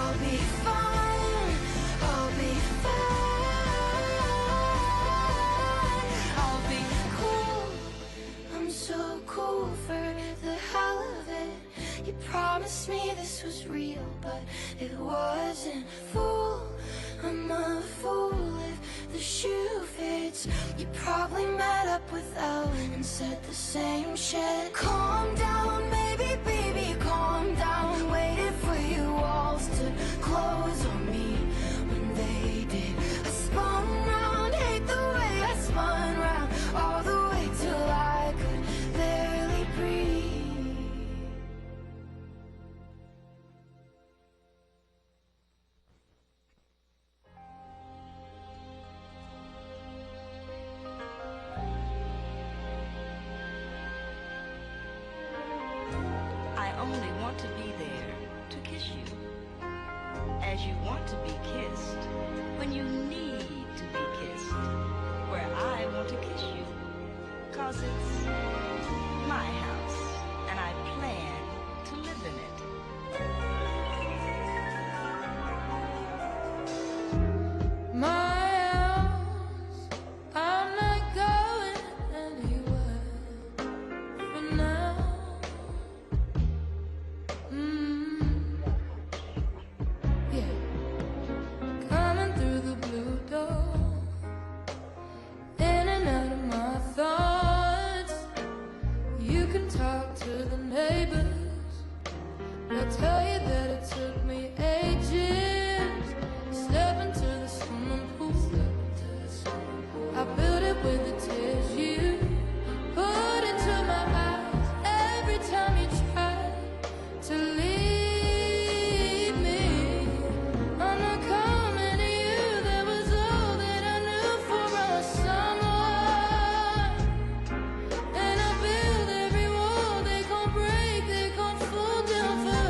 I'll be fine, I'll be fine. I'll be cool, I'm so cool for the hell of it. You promised me this was real, but it wasn't. Fool, I'm a fool if the shoe fits. You probably met up with Ellen and said the same shit. Calm down, baby, baby, calm down. Waited for your walls to close on me when they did. I spun round, hate the way I spun round, all the way till I could barely breathe. I only want to be there to kiss you, as you want to be kissed, when you need to be kissed, where I want to kiss you, 'cause it's my house, and I plan to live in it. My house, I'm not going anywhere for now. Yeah, coming through the blue door, in and out of my thoughts. You can talk to the neighbors, they'll tell you that it took me ages. Step into the swimming pool, I built it with the tears you put into my eyes every time you try to leave me. I'm not coming to you, that was all that I knew for a summer. And I build every wall, they gon' break, they gon' fall down for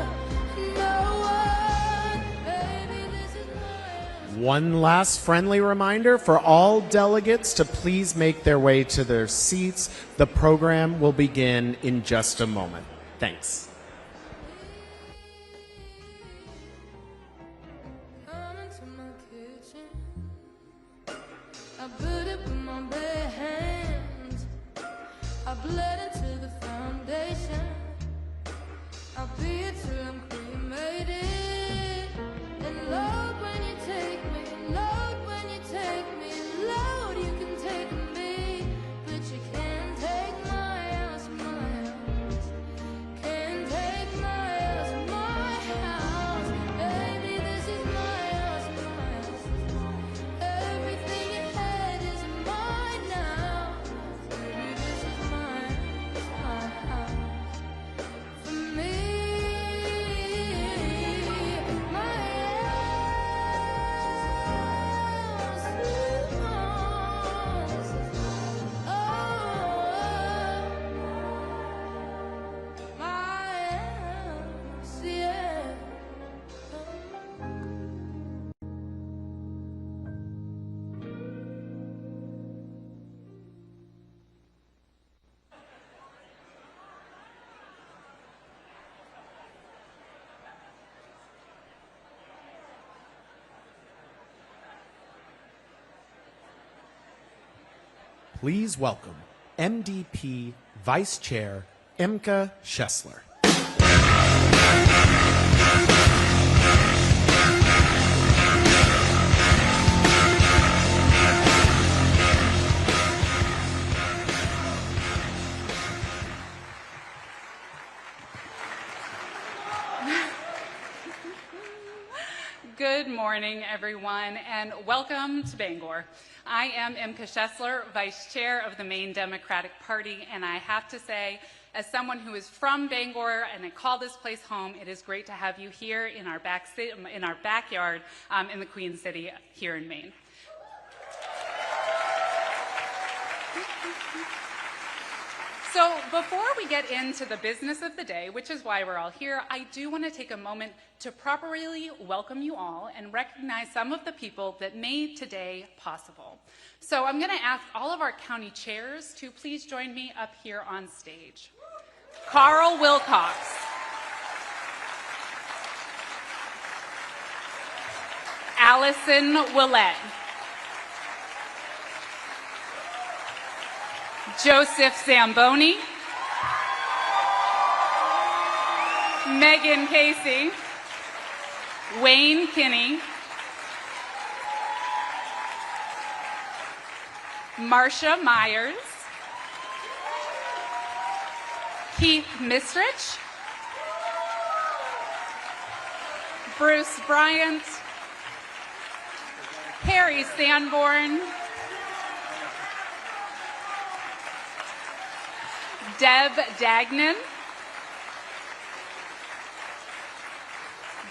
no one. Baby, this is my house. One last friendly reminder for all delegates to please make their way to their seats. The program will begin in just a moment. Thanks. Come into my kitchen, I built it with my bare hands. I bled into the foundation, I'll be here till I'm cremated. And Lord, when you take me, Lord, when you take me, Lord, you can take me, but you can't take my house, my house. Can't take my house, my house. Baby, this is my house, my house. Everything you had is mine now. Baby, this is my house. For me, my house, oh, my house, yeah. Please welcome MDP Vice Chair Imke Schessler. Good morning, everyone, and welcome to Bangor. I am Imke Schessler, Vice Chair of the Maine Democratic Party, and I have to say, as someone who is from Bangor and I call this place home, it is great to have you here in our backyard in the Queen City here in Maine. So before we get into the business of the day, which is why we're all here, I do want to take a moment to properly welcome you all and recognize some of the people that made today possible. So I'm going to ask all of our county chairs to please join me up here on stage. Carl Wilcox. Allison Willett. Joseph Zamboni. Megan Casey. Wayne Kinney. Marcia Myers. Keith Mistrich. Bruce Bryant. Harry Sanborn. Deb Dagnan.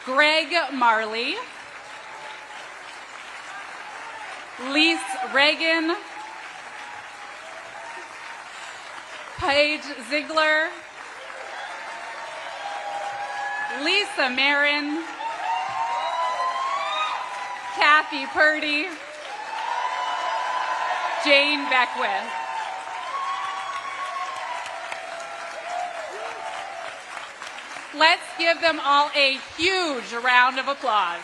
Greg Marley. Lise Reagan. Paige Ziegler. Lisa Marin. Kathy Purdy. Jane Beckwith. Let's give them all a huge round of applause.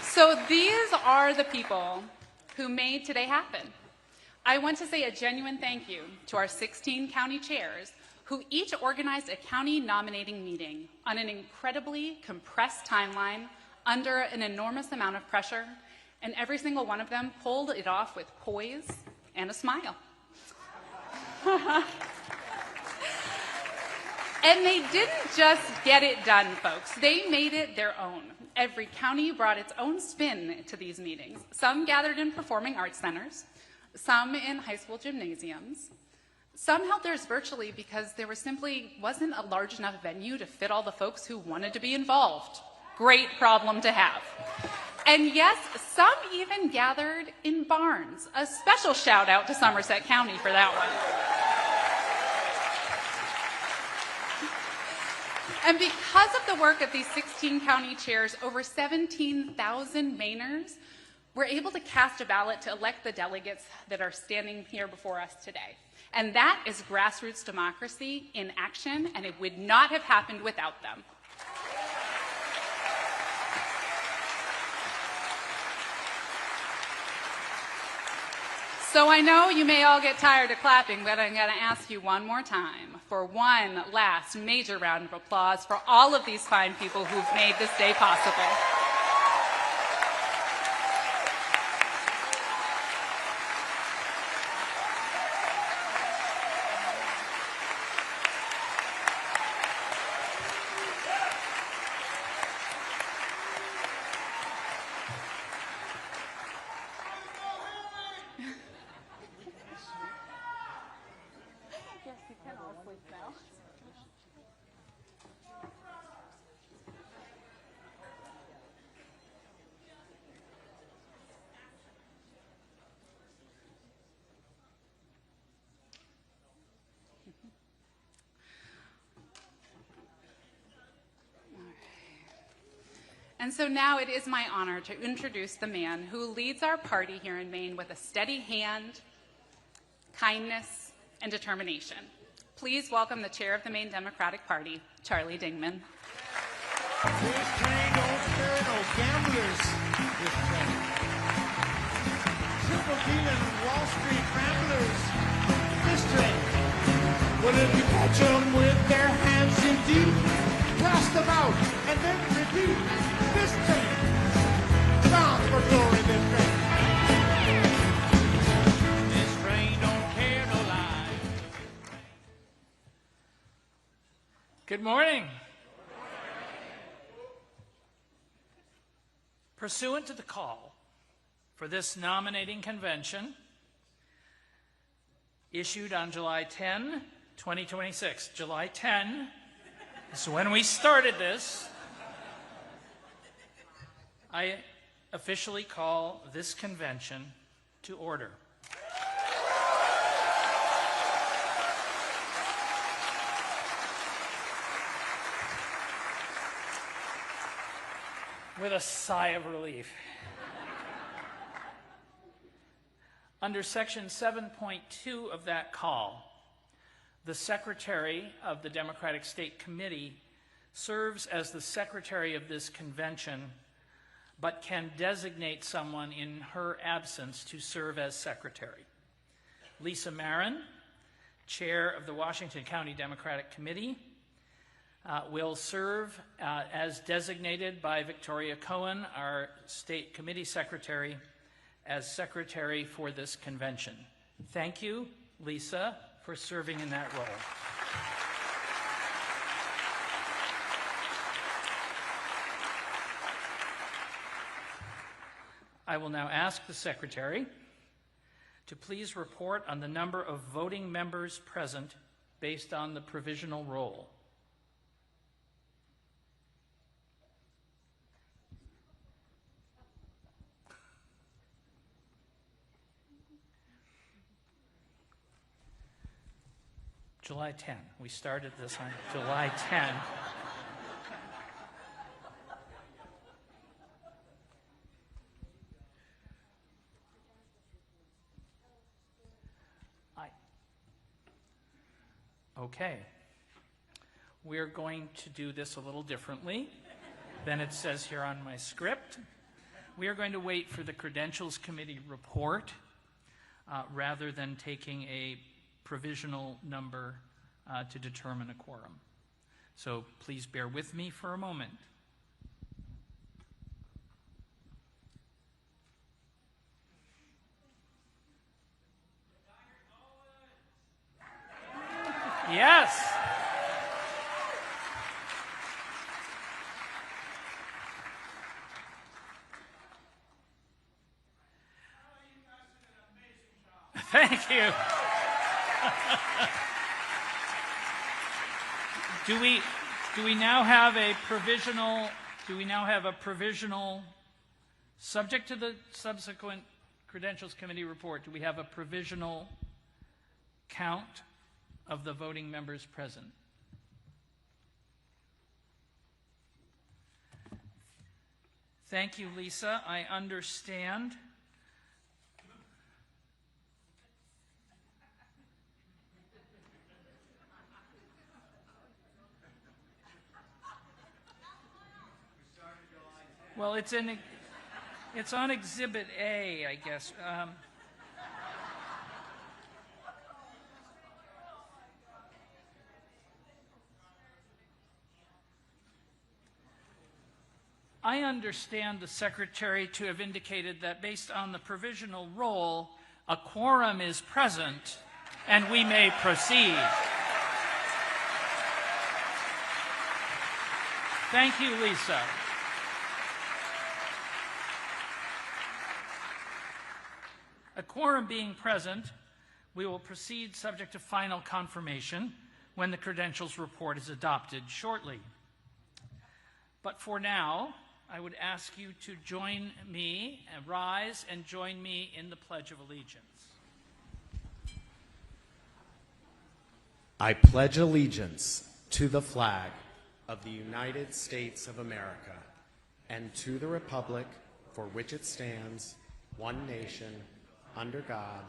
So these are the people who made today happen. I want to say a genuine thank you to our 16 county chairs who each organized a county nominating meeting on an incredibly compressed timeline under an enormous amount of pressure, and every single one of them pulled it off with poise and a smile. And they didn't just get it done, folks. They made it their own. Every county brought its own spin to these meetings. Some gathered in performing arts centers, some in high school gymnasiums. Some held theirs virtually because there simply wasn't a large enough venue to fit all the folks who wanted to be involved. Great problem to have. And yes, some even gathered in barns. A special shout out to Somerset County for that one. And because of the work of these 16 county chairs, over 17,000 Mainers were able to cast a ballot to elect the delegates that are standing here before us today. And that is grassroots democracy in action, and it would not have happened without them. So I know you may all get tired of clapping, but I'm going to ask you one more time for one last major round of applause for all of these fine people who've made this day possible. And so now it is my honor to introduce the man who leads our party here in Maine with a steady hand, kindness, and determination. Please welcome the chair of the Maine Democratic Party, Charlie Dingman. This train don't spare no gamblers. This train. Triple dealing Wall Street ramblers. This train. Well, if you catch them with their hands in deep, toss them out and then repeat. This train. Bound for glory, this train. This train don't care no lie. Good morning. Pursuant to the call for this nominating convention issued on July 10, 2026, July 10 is when we started this, I officially call this convention to order. with a sigh of relief. Under Section 7.2 of that call, the Secretary of the Democratic State Committee serves as the Secretary of this convention, but can designate someone in her absence to serve as Secretary. Lisa Marin, Chair of the Washington County Democratic Committee, will serve as designated by Victoria Cohen, our State Committee Secretary, as Secretary for this convention. Thank you, Lisa, for serving in that role. I will now ask the Secretary to please report on the number of voting members present based on the provisional roll. July 10. We started this on July 10. Okay. We're going to do this a little differently than it says here on my script. We are going to wait for the Credentials Committee report rather than taking a provisional number to determine a quorum. So please bear with me for a moment. Yes. Thank you. Do we now have a provisional subject to the subsequent Credentials Committee report? Do we have a provisional count of the voting members present? Thank you, Lisa. I understand. Well, it's on Exhibit A, I guess. I understand the Secretary to have indicated that based on the provisional roll, a quorum is present and we may proceed. Thank you, Lisa. A quorum being present, we will proceed subject to final confirmation when the credentials report is adopted shortly. But for now, I would ask you to join me and rise and join me in the Pledge of Allegiance. I pledge allegiance to the flag of the United States of America and to the republic for which it stands, one nation, under God,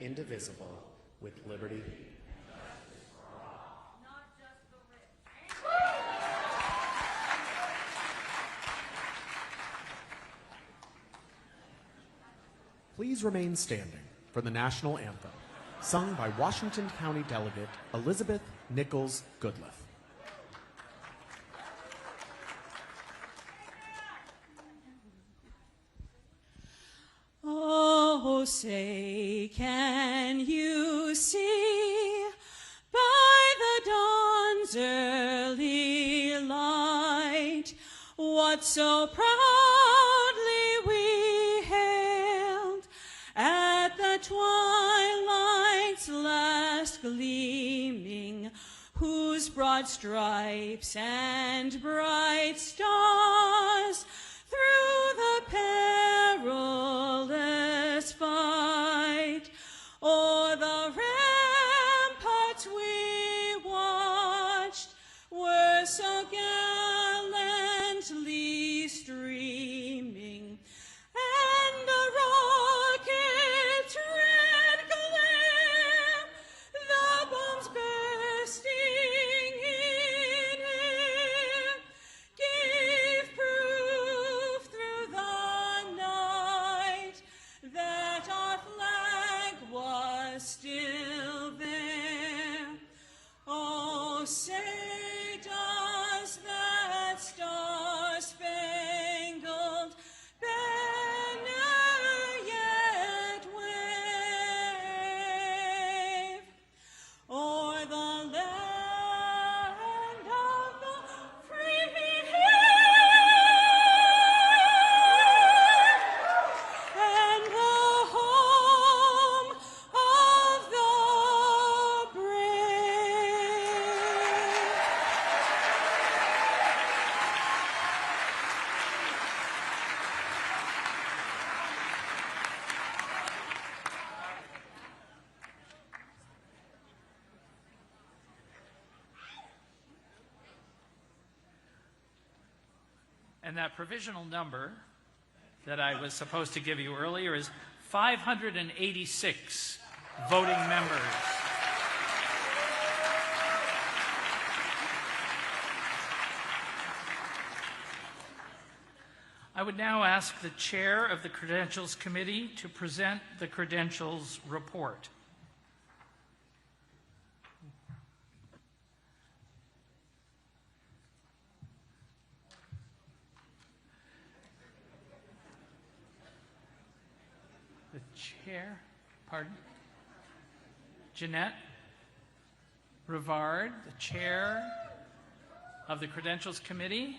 indivisible, with liberty and justice for all. Not just the rich. Please remain standing for the national anthem, sung by Washington County Delegate Elizabeth Nichols Goodliff. Oh, say, can you see by the dawn's early light what so proudly we hailed at the twilight's last gleaming, whose broad stripes and bright stars through the perilous fight o'er the ramparts we watched were so gallantly streamed. Oh, say does that star-spangled banner yet wave o'er the land of the free and the home of the brave. And that provisional number that I was supposed to give you earlier is 586 voting members. I would now ask the chair of the Credentials Committee to present the Credentials Report. The chair, pardon? Jeanette Rivard, the chair of the Credentials Committee.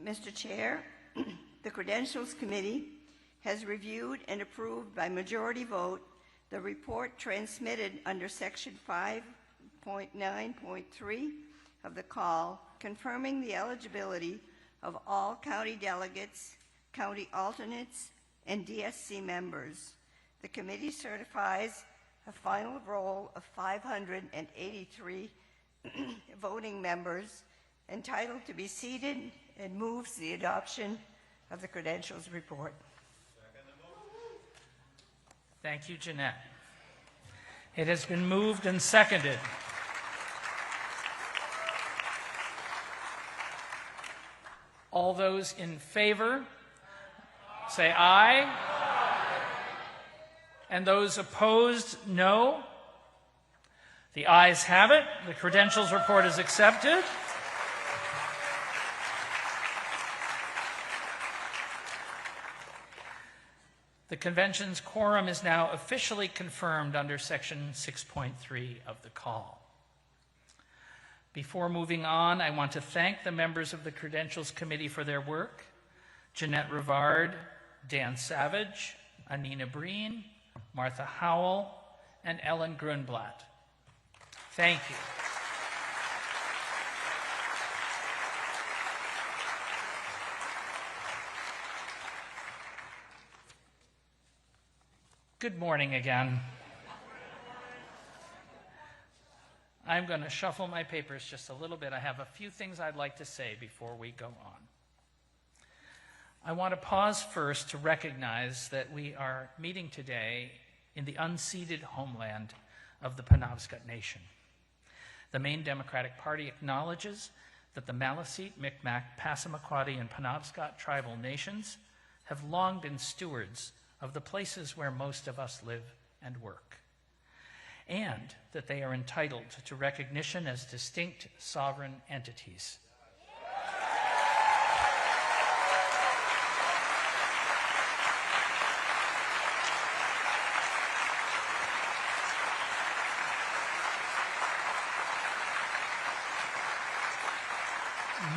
Mr. Chair, the Credentials Committee has reviewed and approved by majority vote the report transmitted under Section 5.9.3 of the call, confirming the eligibility of all county delegates, county alternates, and DSC members. The committee certifies a final roll of 583 voting members entitled to be seated and moves the adoption of the Credentials Report. Thank you, Jeanette. It has been moved and seconded. All those in favor, say aye. And those opposed, no. The ayes have it. The Credentials Report is accepted. The convention's quorum is now officially confirmed under Section 6.3 of the call. Before moving on, I want to thank the members of the Credentials Committee for their work: Jeanette Rivard, Dan Savage, Anina Breen, Martha Howell, and Ellen Grunblatt. Thank you. Good morning again. I'm going to shuffle my papers just a little bit. I have a few things I'd like to say before we go on. I want to pause first to recognize that we are meeting today in the unceded homeland of the Penobscot Nation. The Maine Democratic Party acknowledges that the Maliseet, Micmac, Passamaquoddy, and Penobscot tribal nations have long been stewards of the places where most of us live and work, and that they are entitled to recognition as distinct sovereign entities.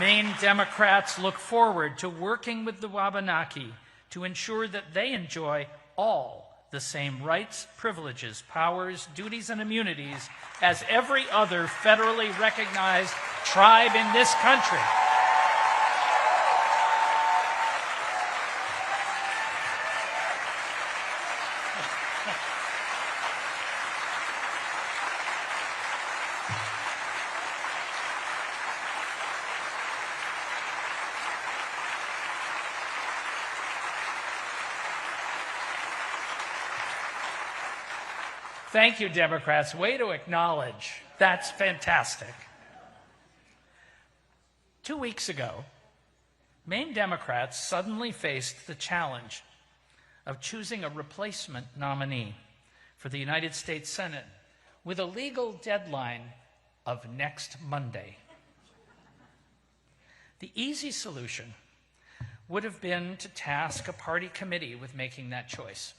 Maine Democrats look forward to working with the Wabanaki to ensure that they enjoy all the same rights, privileges, powers, duties, and immunities as every other federally recognized tribe in this country. Thank you, Democrats. Way to acknowledge. That's fantastic. 2 weeks ago, Maine Democrats suddenly faced the challenge of choosing a replacement nominee for the United States Senate with a legal deadline of next Monday. The easy solution would have been to task a party committee with making that choice.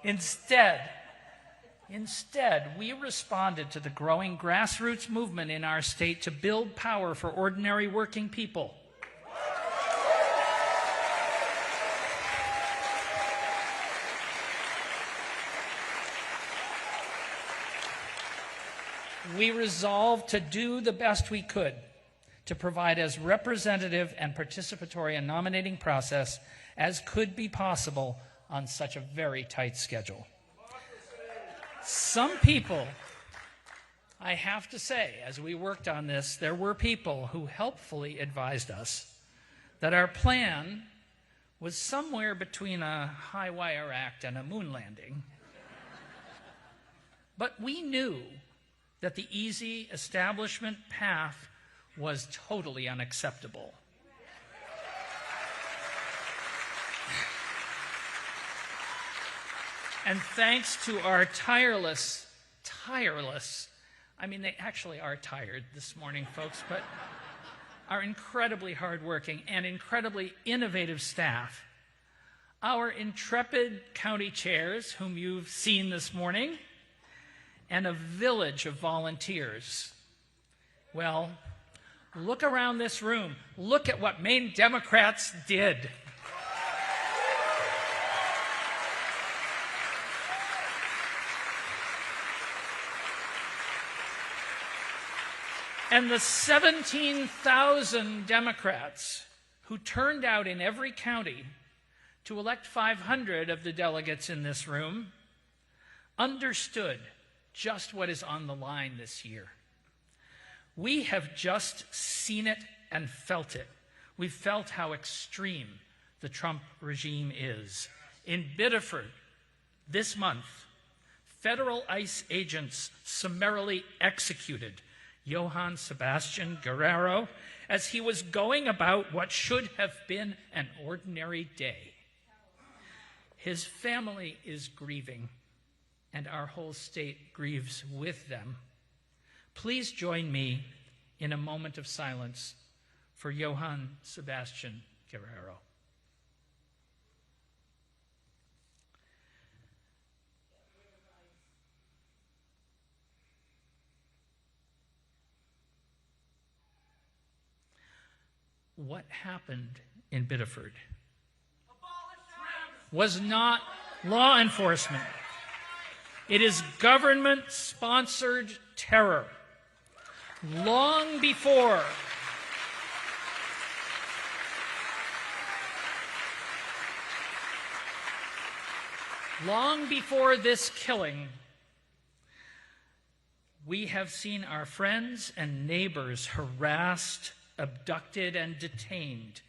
Instead, we responded to the growing grassroots movement in our state to build power for ordinary working people. We resolved to do the best we could to provide as representative and participatory a nominating process as could be possible on such a very tight schedule. Some people, I have to say, as we worked on this, there were people who helpfully advised us that our plan was somewhere between a high-wire act and a moon landing. But we knew that the easy establishment path was totally unacceptable. And thanks to our tireless, I mean, they actually are tired this morning, folks, but our incredibly hardworking and incredibly innovative staff, our intrepid county chairs, whom you've seen this morning, and a village of volunteers. Well, look around this room. Look at what Maine Democrats did. And the 17,000 Democrats who turned out in every county to elect 500 of the delegates in this room understood just what is on the line this year. We have just seen it and felt it. We've felt how extreme the Trump regime is. In Biddeford, this month, federal ICE agents summarily executed Johann Sebastian Guerrero as he was going about what should have been an ordinary day. His family is grieving, and our whole state grieves with them. Please join me in a moment of silence for Johann Sebastian Guerrero. What happened in Biddeford was not law enforcement. It is government-sponsored terror. Long before this killing, we have seen our friends and neighbors harassed, abducted, and detained.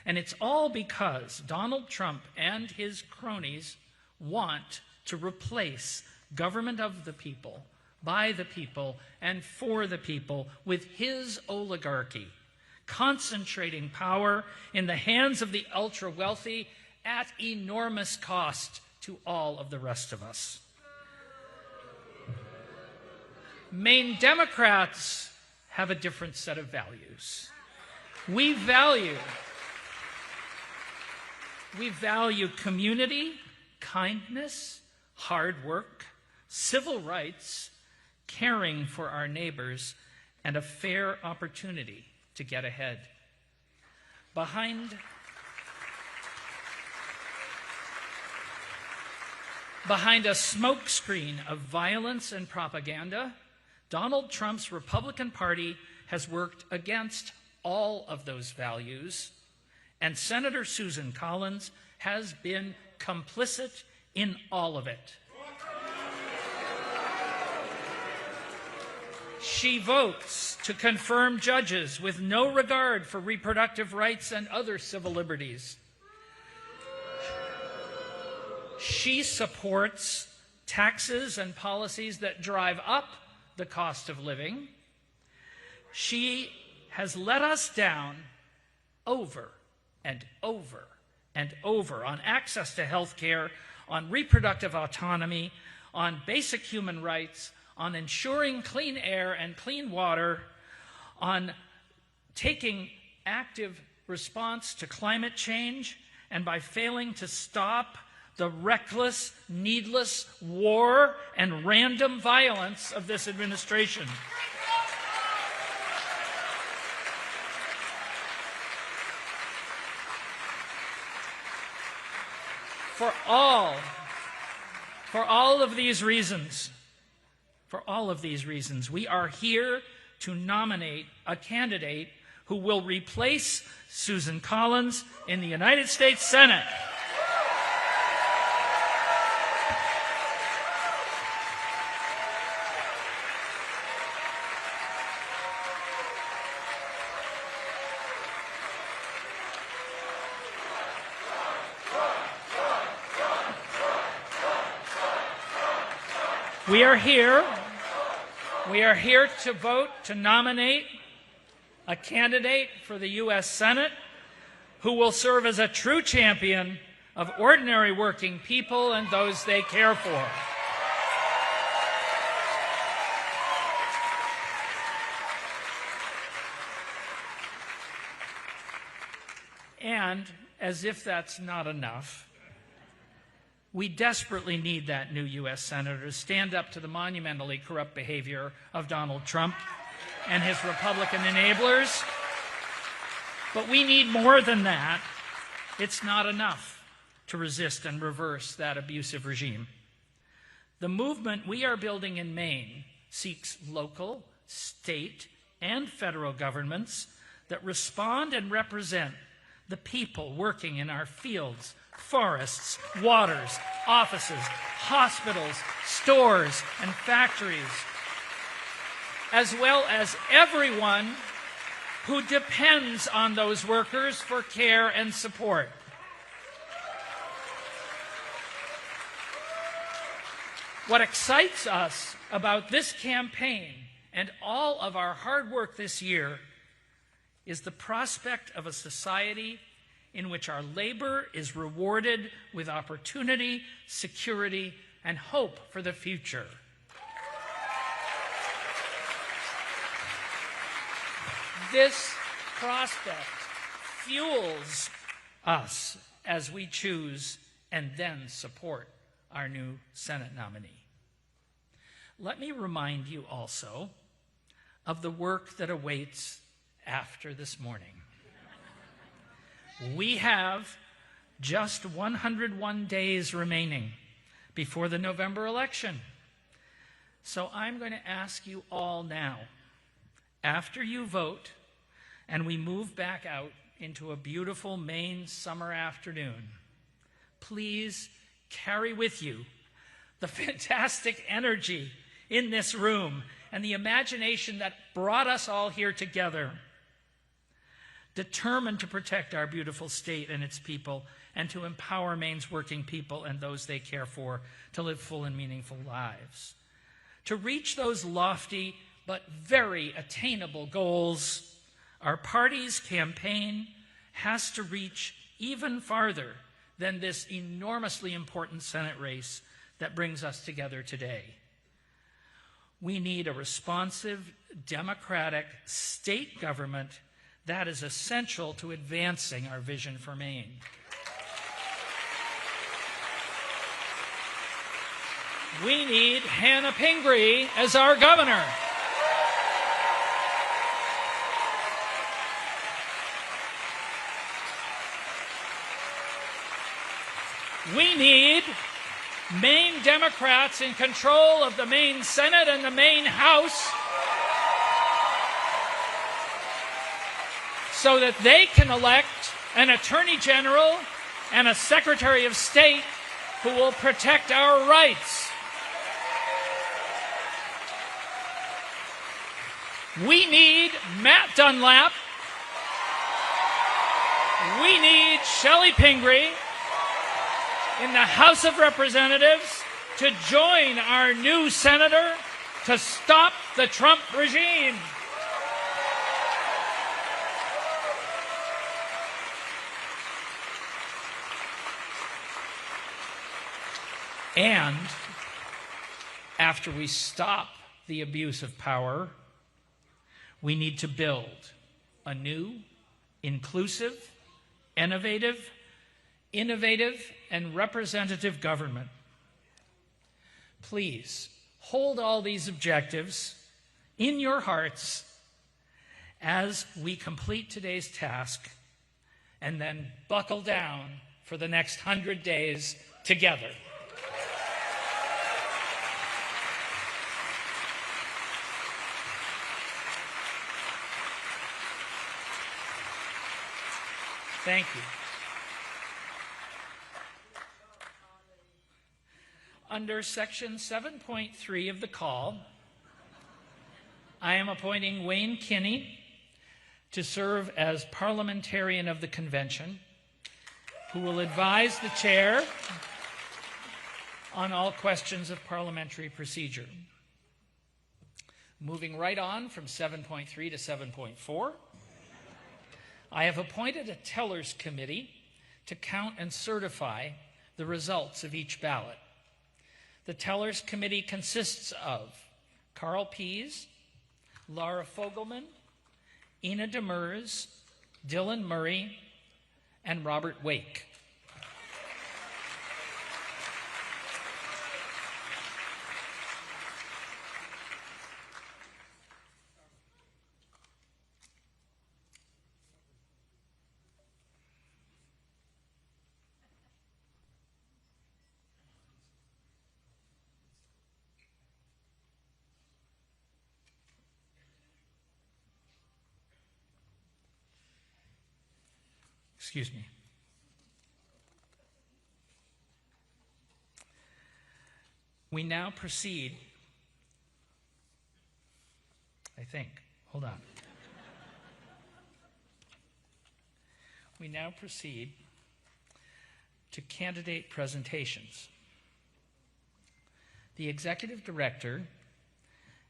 And it's all because Donald Trump and his cronies want to replace government of the people, by the people, and for the people with his oligarchy, concentrating power in the hands of the ultra-wealthy at enormous cost to all of the rest of us. Maine Democrats have a different set of values. We value community, kindness, hard work, civil rights, caring for our neighbors, and a fair opportunity to get ahead. Behind a smokescreen of violence and propaganda, Donald Trump's Republican Party has worked against all of those values, and Senator Susan Collins has been complicit in all of it. She votes to confirm judges with no regard for reproductive rights and other civil liberties. She supports taxes and policies that drive up the cost of living. She has let us down over and over and over on access to health care, on reproductive autonomy, on basic human rights, on ensuring clean air and clean water, on taking active response to climate change, and by failing to stop the reckless, needless war and random violence of this administration. For all of these reasons, we are here to nominate a candidate who will replace Susan Collins in the United States Senate. We are here to vote to nominate a candidate for the U.S. Senate who will serve as a true champion of ordinary working people and those they care for. And as if that's not enough, we desperately need that new U.S. Senator to stand up to the monumentally corrupt behavior of Donald Trump and his Republican enablers. But we need more than that. It's not enough to resist and reverse that abusive regime. The movement we are building in Maine seeks local, state, and federal governments that respond and represent the people working in our fields, forests, waters, offices, hospitals, stores, and factories, as well as everyone who depends on those workers for care and support. What excites us about this campaign and all of our hard work this year is the prospect of a society in which our labor is rewarded with opportunity, security, and hope for the future. This prospect fuels us as we choose and then support our new Senate nominee. Let me remind you also of the work that awaits after this morning. We have just 101 days remaining before the November election. So I'm going to ask you all now, after you vote and we move back out into a beautiful Maine summer afternoon, please carry with you the fantastic energy in this room and the imagination that brought us all here together, determined to protect our beautiful state and its people and to empower Maine's working people and those they care for to live full and meaningful lives. To reach those lofty but very attainable goals, our party's campaign has to reach even farther than this enormously important Senate race that brings us together today. We need a responsive, democratic state government that is essential to advancing our vision for Maine. We need Hannah Pingree as our governor. We need Maine Democrats in control of the Maine Senate and the Maine House so that they can elect an Attorney General and a Secretary of State who will protect our rights. We need Matt Dunlap. We need Shelley Pingree in the House of Representatives to join our new senator to stop the Trump regime. And after we stop the abuse of power, we need to build a new, inclusive, innovative, and representative government. Please hold all these objectives in your hearts as we complete today's task and then buckle down for the next 100 days together. Thank you. Under Section 7.3 of the call, I am appointing Wayne Kinney to serve as parliamentarian of the convention, who will advise the chair on all questions of parliamentary procedure. Moving right on from 7.3 to 7.4, I have appointed a tellers committee to count and certify the results of each ballot. The tellers committee consists of Carl Pease, Laura Fogelman, Ina Demers, Dylan Murray, and Robert Wake. Excuse me. We now proceed, I think. Hold on. We now proceed to candidate presentations. The executive director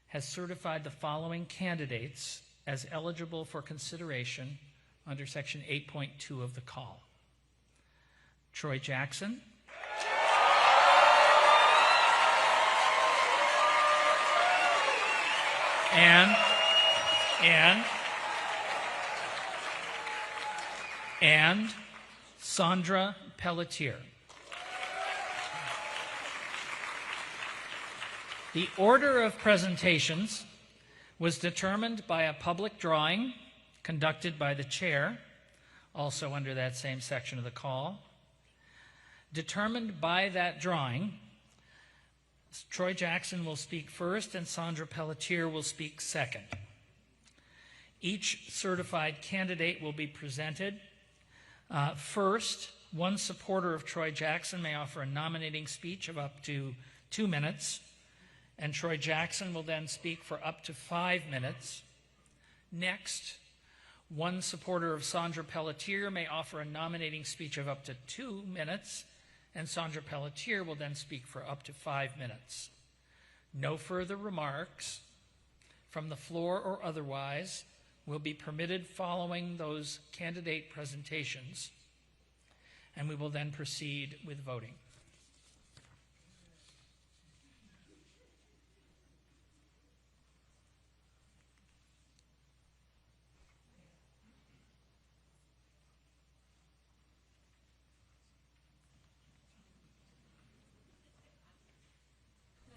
has certified the following candidates as eligible for consideration under Section 8.2 of the call. Troy Jackson, and Sandra Pelletier. The order of presentations was determined by a public drawing conducted by the chair, also under that same section of the call. Determined by that drawing, Troy Jackson will speak first and Sandra Pelletier will speak second. Each certified candidate will be presented. First, one supporter of Troy Jackson may offer a nominating speech of up to 2 minutes, and Troy Jackson will then speak for up to 5 minutes. Next, one supporter of Sandra Pelletier may offer a nominating speech of up to 2 minutes, and Sandra Pelletier will then speak for up to 5 minutes. No further remarks from the floor or otherwise will be permitted following those candidate presentations, and we will then proceed with voting.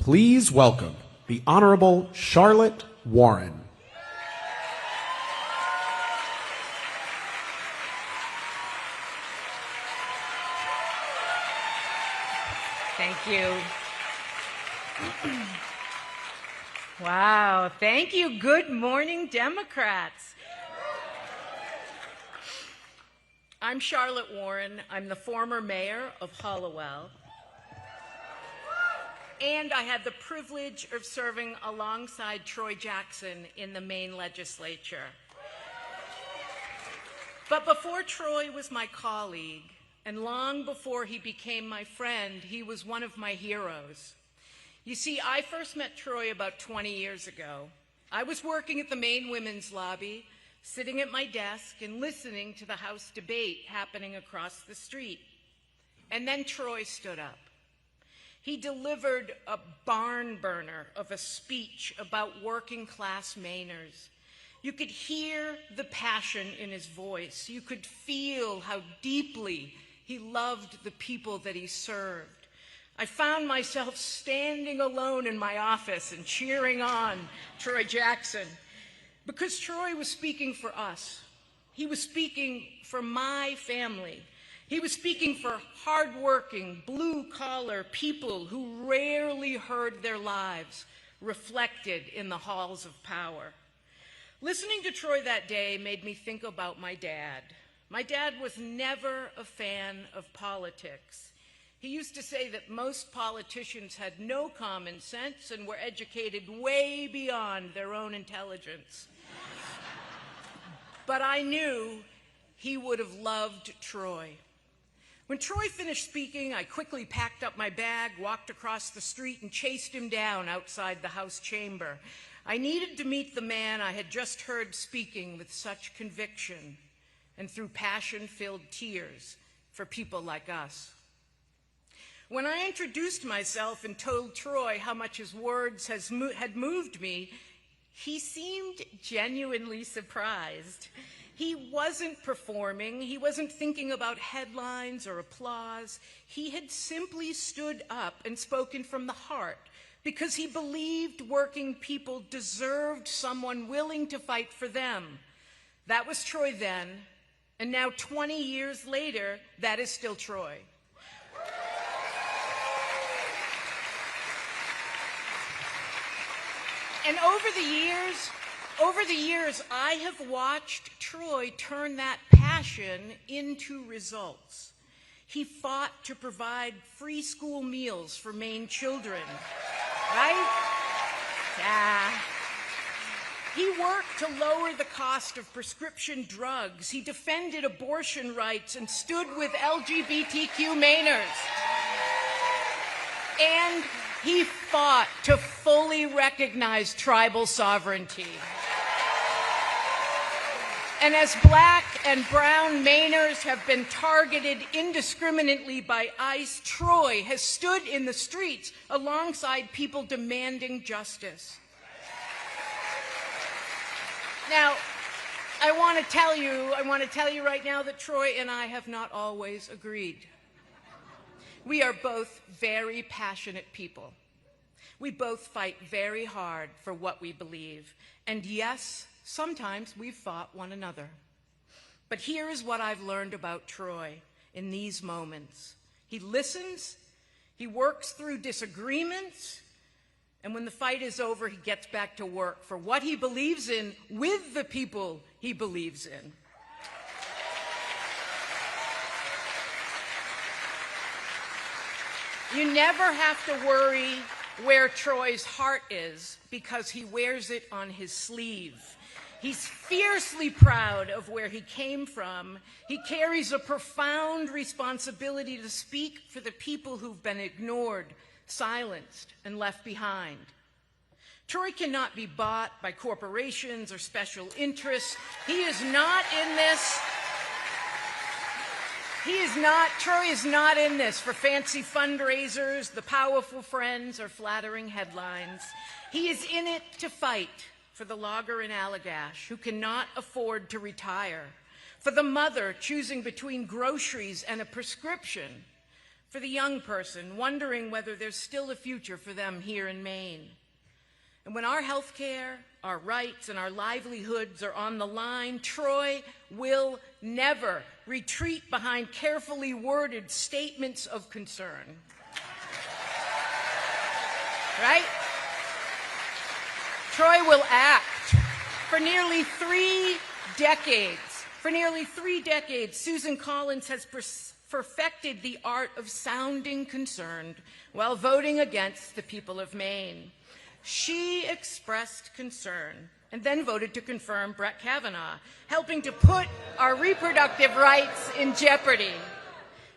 Please welcome the Honorable Charlotte Warren. Thank you. Wow, thank you. Good morning, Democrats. I'm Charlotte Warren. I'm the former mayor of Hallowell. And I had the privilege of serving alongside Troy Jackson in the Maine legislature. But before Troy was my colleague, and long before he became my friend, he was one of my heroes. You see, I first met Troy about 20 years ago. I was working at the Maine Women's Lobby, sitting at my desk and listening to the House debate happening across the street. And then Troy stood up. He delivered a barn burner of a speech about working class Mainers. You could hear the passion in his voice. You could feel how deeply he loved the people that he served. I found myself standing alone in my office and cheering on Troy Jackson because Troy was speaking for us. He was speaking for my family. He was speaking for hardworking, blue-collar people who rarely heard their lives reflected in the halls of power. Listening to Troy that day made me think about my dad. My dad was never a fan of politics. He used to say that most politicians had no common sense and were educated way beyond their own intelligence. But I knew he would have loved Troy. When Troy finished speaking, I quickly packed up my bag, walked across the street, and chased him down outside the House chamber. I needed to meet the man I had just heard speaking with such conviction and through passion-filled tears for people like us. When I introduced myself and told Troy how much his words had moved me, he seemed genuinely surprised. He wasn't performing. He wasn't thinking about headlines or applause. He had simply stood up and spoken from the heart because he believed working people deserved someone willing to fight for them. That was Troy then, and now 20 years later, that is still Troy. And over the years, I have watched Troy turn that passion into results. He fought to provide free school meals for Maine children, right? Yeah. He worked to lower the cost of prescription drugs. He defended abortion rights and stood with LGBTQ Mainers. And he fought to fully recognize tribal sovereignty. And as black and brown Mainers have been targeted indiscriminately by ICE, Troy has stood in the streets alongside people demanding justice. Now, I want to tell you right now that Troy and I have not always agreed. We are both very passionate people. We both fight very hard for what we believe. And yes, sometimes we've fought one another. But here is what I've learned about Troy in these moments. He listens, he works through disagreements, and when the fight is over, he gets back to work for what he believes in with the people he believes in. You never have to worry where Troy's heart is because he wears it on his sleeve. He's fiercely proud of where he came from. He carries a profound responsibility to speak for the people who've been ignored, silenced, and left behind. Troy cannot be bought by corporations or special interests. He is not in this. Troy is not in this for fancy fundraisers, the powerful friends, or flattering headlines. He is in it to fight for the logger in Allagash who cannot afford to retire, for the mother choosing between groceries and a prescription, for the young person wondering whether there's still a future for them here in Maine. And when our health care, our rights, and our livelihoods are on the line, Troy will never retreat behind carefully worded statements of concern. Right? Troy will act. For nearly 3 decades, Susan Collins has perfected the art of sounding concerned while voting against the people of Maine. She expressed concern and then voted to confirm Brett Kavanaugh, helping to put our reproductive rights in jeopardy.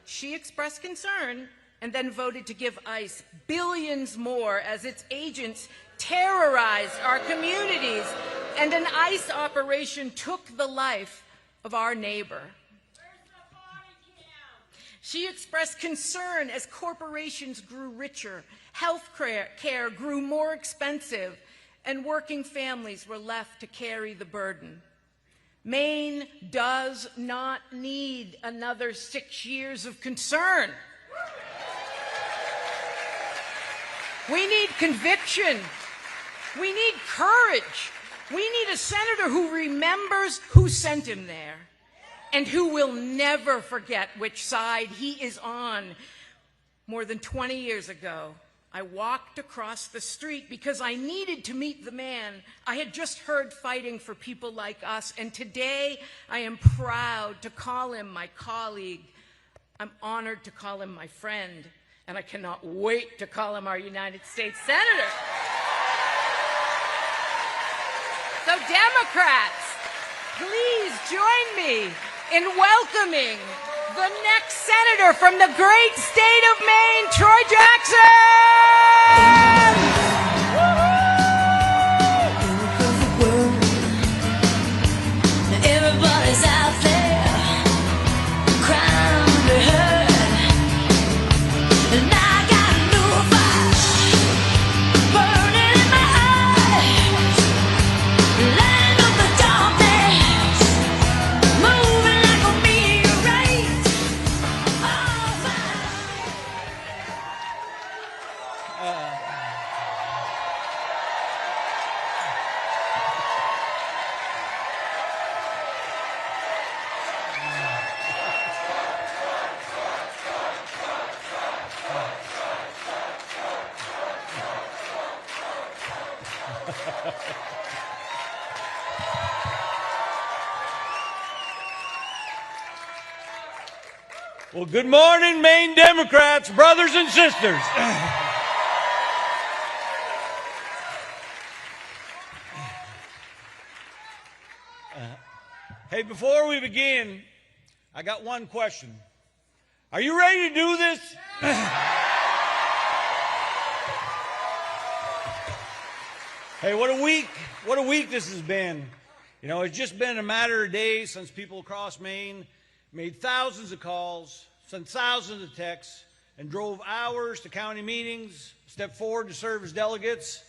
She expressed concern and then voted to give ICE billions more as its agents terrorized our communities, and an ICE operation took the life of our neighbor. She expressed concern as corporations grew richer, health care grew more expensive, and working families were left to carry the burden. Maine does not need another 6 years of concern. We need conviction. We need courage. We need a senator who remembers who sent him there and who will never forget which side he is on. More than 20 years ago, I walked across the street because I needed to meet the man I had just heard fighting for people like us, and today I am proud to call him my colleague. I'm honored to call him my friend, and I cannot wait to call him our United States Senator. So Democrats, please join me in welcoming the next senator from the great state of Maine, Troy Jackson! Everybody's out there crying to be heard, and I got no fire burning in my eyes. Light up the darkness, moving like a meteorite. Well, good morning, Maine Democrats, brothers and sisters. Hey, before we begin, I got one question. Are you ready to do this? Hey, what a week this has been. You know, it's just been a matter of days since people across Maine made thousands of calls, sent thousands of texts, and drove hours to county meetings, stepped forward to serve as delegates.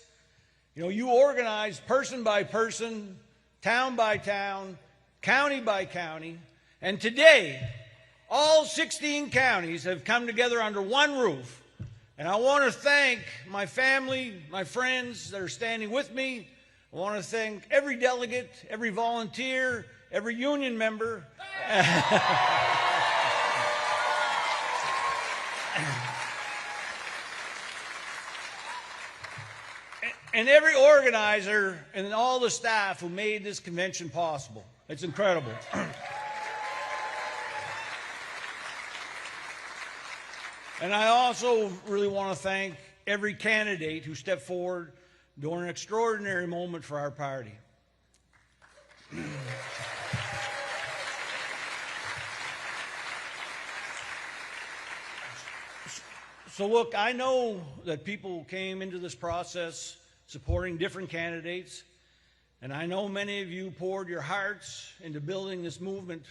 You know, you organized person by person, town by town, county by county, and today, all 16 counties have come together under one roof. And I want to thank my family, my friends that are standing with me. I want to thank every delegate, every volunteer, every union member. And every organizer and all the staff who made this convention possible. It's incredible. And I also really want to thank every candidate who stepped forward during an extraordinary moment for our party. So look, I know that people came into this process supporting different candidates, and I know many of you poured your hearts into building this movement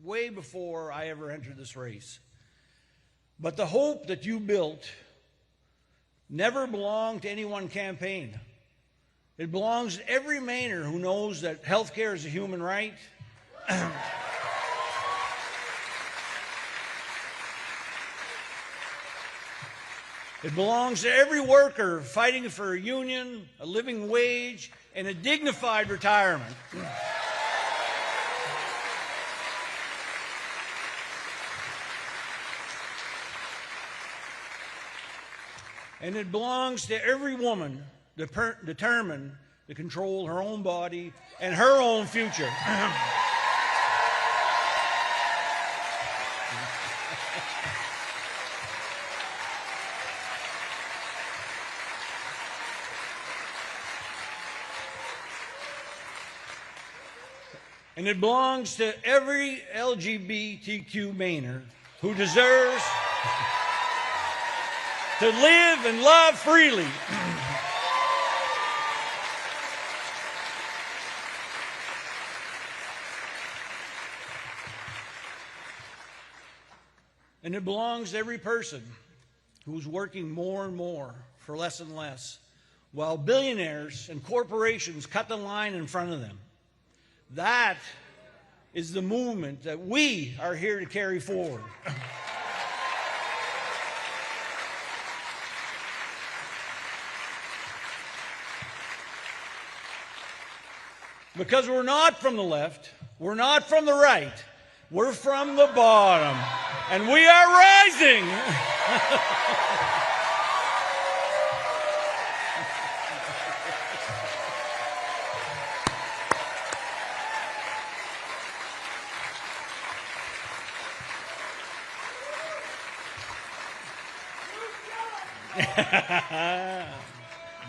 way before I ever entered this race. But the hope that you built never belonged to any one campaign. It belongs to every Mainer who knows that health care is a human right. It belongs to every worker fighting for a union, a living wage, and a dignified retirement. And it belongs to every woman determined to control her own body and her own future. And it belongs to every LGBTQ Mainer who deserves to live and love freely. And it belongs to every person who's working more and more for less and less, while billionaires and corporations cut the line in front of them. That is the movement that we are here to carry forward. Because we're not from the left, we're not from the right, we're from the bottom, and we are rising.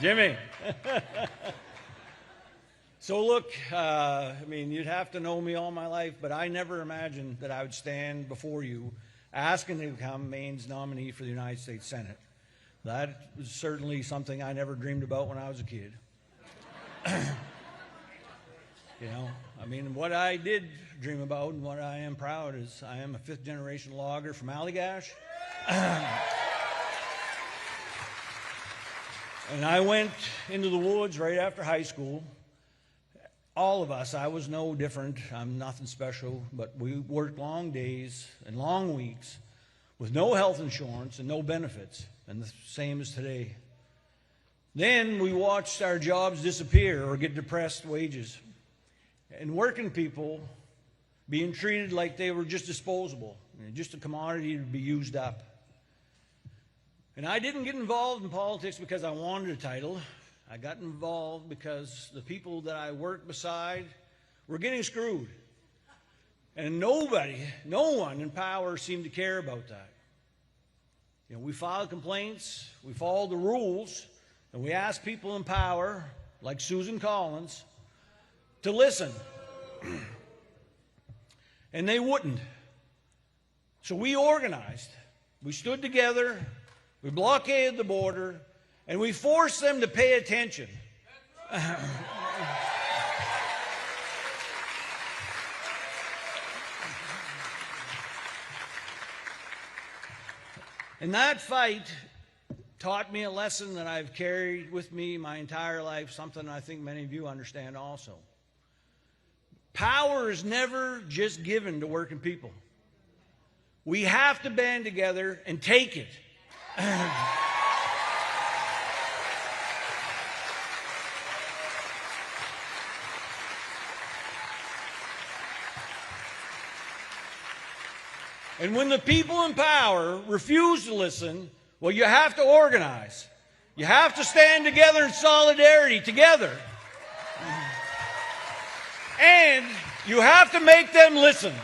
Jimmy. So look, I mean, you'd have to know me all my life, but I never imagined that I would stand before you asking to become Maine's nominee for the United States Senate. That was certainly something I never dreamed about when I was a kid. You know, I mean, what I did dream about and what I am proud is I am a fifth-generation logger from Allagash. And I went into the woods right after high school. All of us, I was no different. I'm nothing special, but we worked long days and long weeks with no health insurance and no benefits, and the same as today. Then we watched our jobs disappear or get depressed wages, and working people being treated like they were just disposable, just a commodity to be used up. And I didn't get involved in politics because I wanted a title. I got involved because the people that I worked beside were getting screwed. And no one in power seemed to care about that. You know, we filed complaints, we followed the rules, and we asked people in power, like Susan Collins, to listen. And they wouldn't. So we organized. We stood together. We blockaded the border, and we forced them to pay attention. And that fight taught me a lesson that I've carried with me my entire life, something I think many of you understand also. Power is never just given to working people. We have to band together and take it. And when the people in power refuse to listen, well, you have to organize. You have to stand together in solidarity together. And you have to make them listen.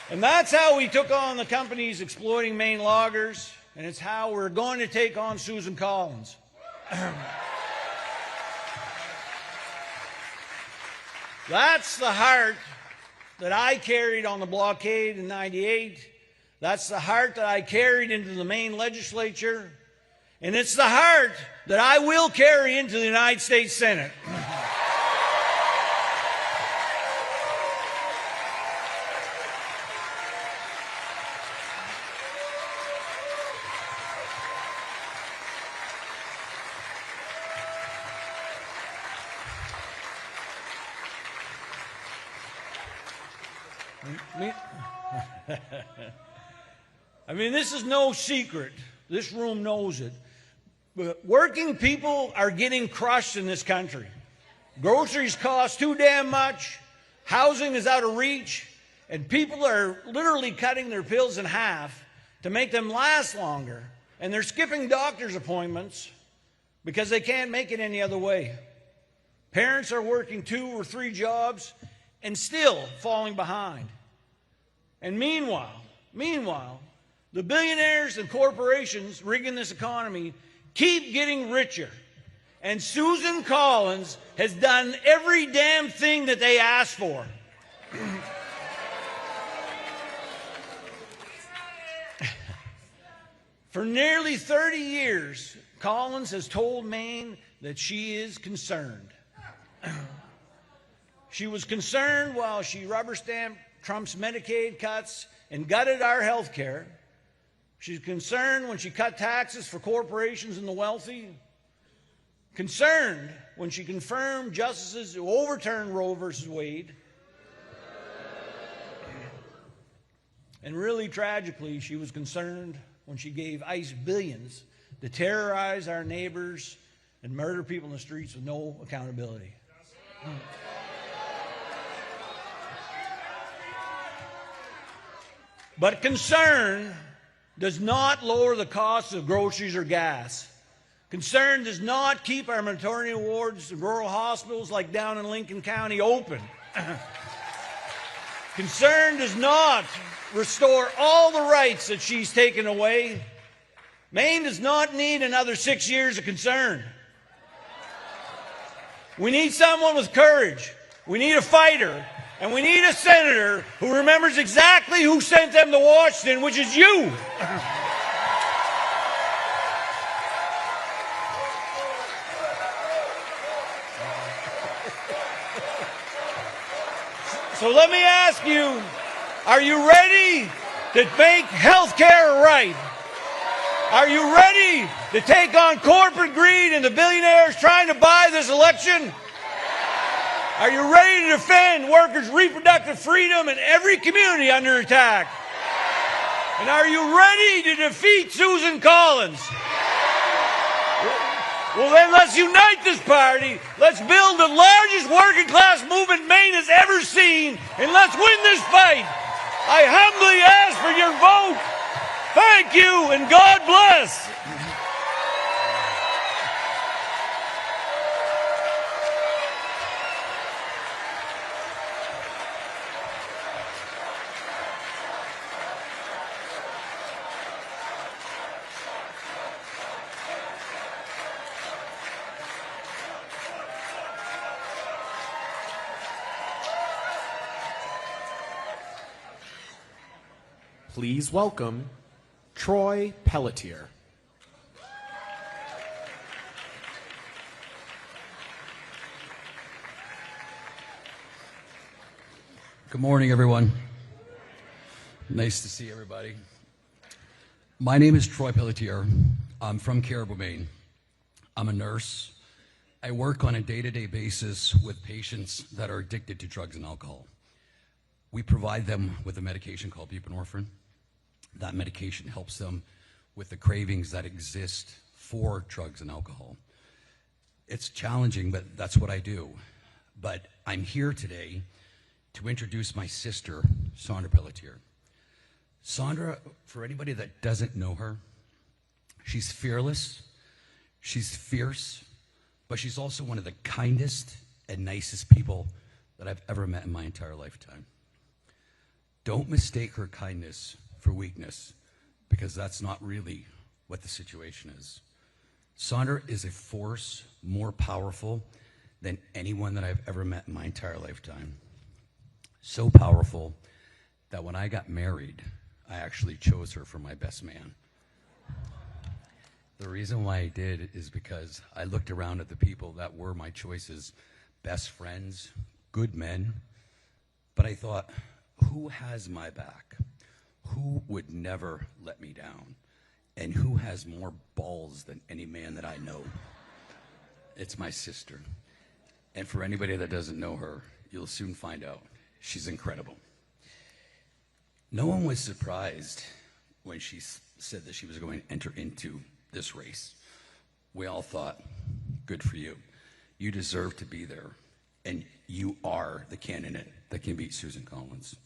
And that's how we took on the companies exploiting Maine loggers, and it's how we're going to take on Susan Collins. That's the heart that I carried on the blockade in '98. That's the heart that I carried into the Maine legislature. And it's the heart that I will carry into the United States Senate. I mean, this is no secret. This room knows it. But working people are getting crushed in this country. Groceries cost too damn much. Housing is out of reach. And people are literally cutting their pills in half to make them last longer. And they're skipping doctor's appointments because they can't make it any other way. Parents are working 2 or 3 jobs and still falling behind. And meanwhile, the billionaires and corporations rigging this economy keep getting richer. And Susan Collins has done every damn thing that they asked for. For nearly 30 years, Collins has told Maine that she is concerned. She was concerned while she rubber-stamped Trump's Medicaid cuts and gutted our health care. She's concerned when she cut taxes for corporations and the wealthy. Concerned when she confirmed justices who overturned Roe versus Wade. And really tragically, she was concerned when she gave ICE billions to terrorize our neighbors and murder people in the streets with no accountability. But concern does not lower the cost of groceries or gas. Concern does not keep our maternity wards and rural hospitals like down in Lincoln County open. Concern does not restore all the rights that she's taken away. Maine does not need another 6 years of concern. We need someone with courage. We need a fighter. And we need a senator who remembers exactly who sent them to Washington, which is you. So let me ask you, are you ready to make health care right? Are you ready to take on corporate greed and the billionaires trying to buy this election? Are you ready to defend workers' reproductive freedom in every community under attack? And are you ready to defeat Susan Collins? Well, then let's unite this party. Let's build the largest working class movement Maine has ever seen, and let's win this fight. I humbly ask for your vote. Thank you, and God bless. Please welcome Troy Pelletier. Good morning, everyone. Nice to see everybody. My name is Troy Pelletier. I'm from Caribou, Maine. I'm a nurse. I work on a day-to-day basis with patients that are addicted to drugs and alcohol. We provide them with a medication called buprenorphine. That medication helps them with the cravings that exist for drugs and alcohol. It's challenging, but that's what I do. But I'm here today to introduce my sister, Sandra Pelletier. Sandra, for anybody that doesn't know her, she's fearless, she's fierce, but she's also one of the kindest and nicest people that I've ever met in my entire lifetime. Don't mistake her kindness for weakness, because that's not really what the situation is. Sandra is a force more powerful than anyone that I've ever met in my entire lifetime. So powerful that when I got married, I actually chose her for my best man. The reason why I did is because I looked around at the people that were my choices, best friends, good men, but I thought, who has my back? Who would never let me down? And who has more balls than any man that I know? It's my sister. And for anybody that doesn't know her, you'll soon find out. She's incredible. No one was surprised when she said that she was going to enter into this race. We all thought, good for you. You deserve to be there, and you are the candidate that can beat Susan Collins.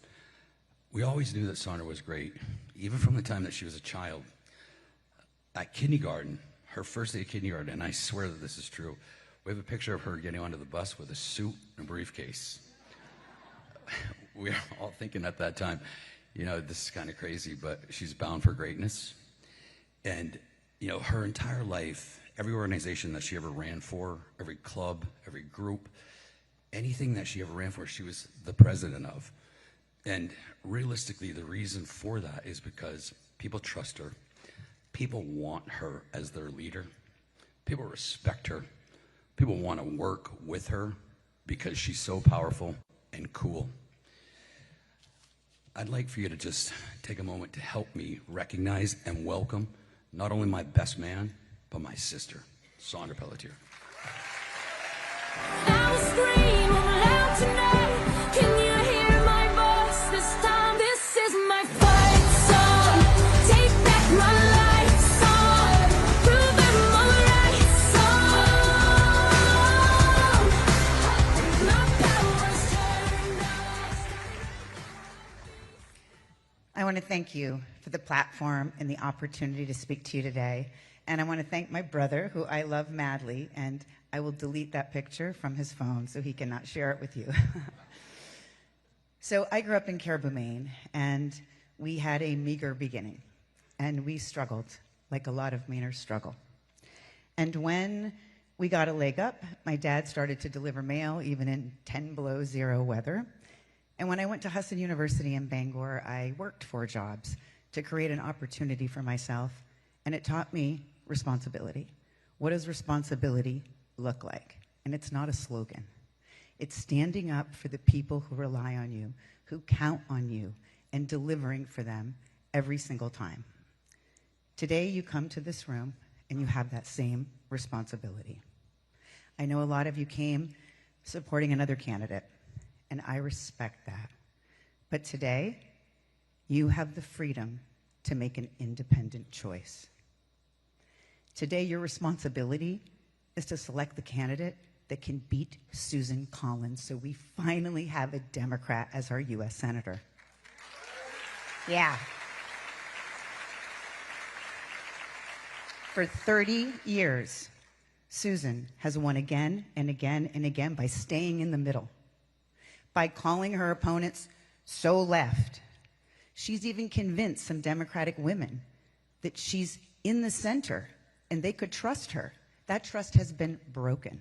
We always knew that Sandra was great, even from the time that she was a child. At kindergarten, her first day of kindergarten, and I swear that this is true, we have a picture of her getting onto the bus with a suit and a briefcase. We were all thinking at that time, you know, this is kind of crazy, but she's bound for greatness. And, you know, her entire life, every organization that she ever ran for, every club, every group, anything that she ever ran for, she was the president of. And realistically, the reason for that is because people trust her. People want her as their leader. People respect her. People want to work with her because she's so powerful and cool. I'd like for you to just take a moment to help me recognize and welcome not only my best man, but my sister, Sandra Pelletier. I will scream loud tonight. Can you hear my voice this time? This is my fight song. Take back my life song. Prove I'm alright song. My power's turned on. I want to thank you for the platform and the opportunity to speak to you today. And I want to thank my brother, who I love madly, and I will delete that picture from his phone so he cannot share it with you. So I grew up in Caribou, Maine, and we had a meager beginning, and we struggled like a lot of Mainers struggle. And when we got a leg up, my dad started to deliver mail even in 10 below zero weather. And when I went to Husson University in Bangor, I worked 4 jobs to create an opportunity for myself, and it taught me responsibility. What does responsibility look like? And it's not a slogan. It's standing up for the people who rely on you, who count on you, and delivering for them every single time. Today you come to this room and you have that same responsibility. I know a lot of you came supporting another candidate, and I respect that. But today, you have the freedom to make an independent choice. Today, your responsibility is to select the candidate that can beat Susan Collins, so we finally have a Democrat as our U.S. Senator. Yeah. For 30 years, Susan has won again and again and again by staying in the middle, by calling her opponents so left. She's even convinced some Democratic women that she's in the center and they could trust her. That trust has been broken.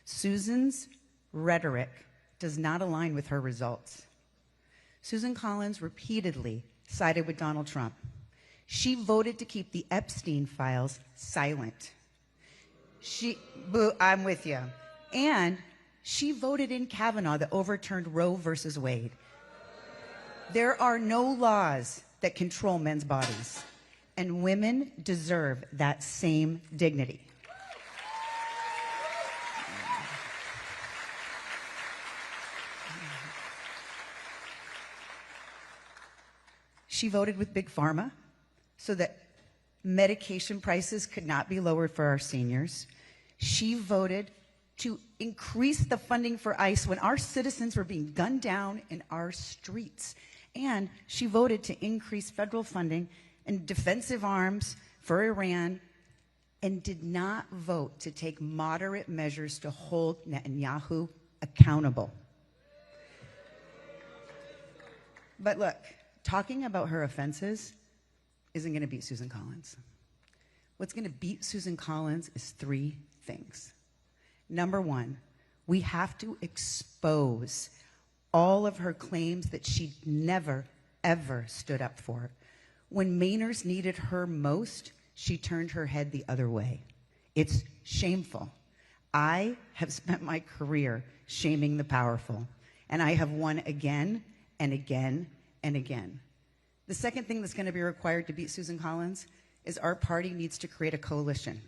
Susan's rhetoric does not align with her results. Susan Collins repeatedly sided with Donald Trump. She voted to keep the Epstein files silent. I'm with you. And she voted in Kavanaugh that overturned Roe versus Wade. There are no laws that control men's bodies, and women deserve that same dignity. She voted with Big Pharma so that medication prices could not be lowered for our seniors. She voted to increase the funding for ICE when our citizens were being gunned down in our streets. And she voted to increase federal funding and defensive arms for Iran, and did not vote to take moderate measures to hold Netanyahu accountable. But look, talking about her offenses isn't going to beat Susan Collins. What's going to beat Susan Collins is 3 things. Number 1, we have to expose all of her claims that she never, ever stood up for. When Mainers needed her most, she turned her head the other way. It's shameful. I have spent my career shaming the powerful, and I have won again and again and again. The second thing that's going to be required to beat Susan Collins is our party needs to create a coalition.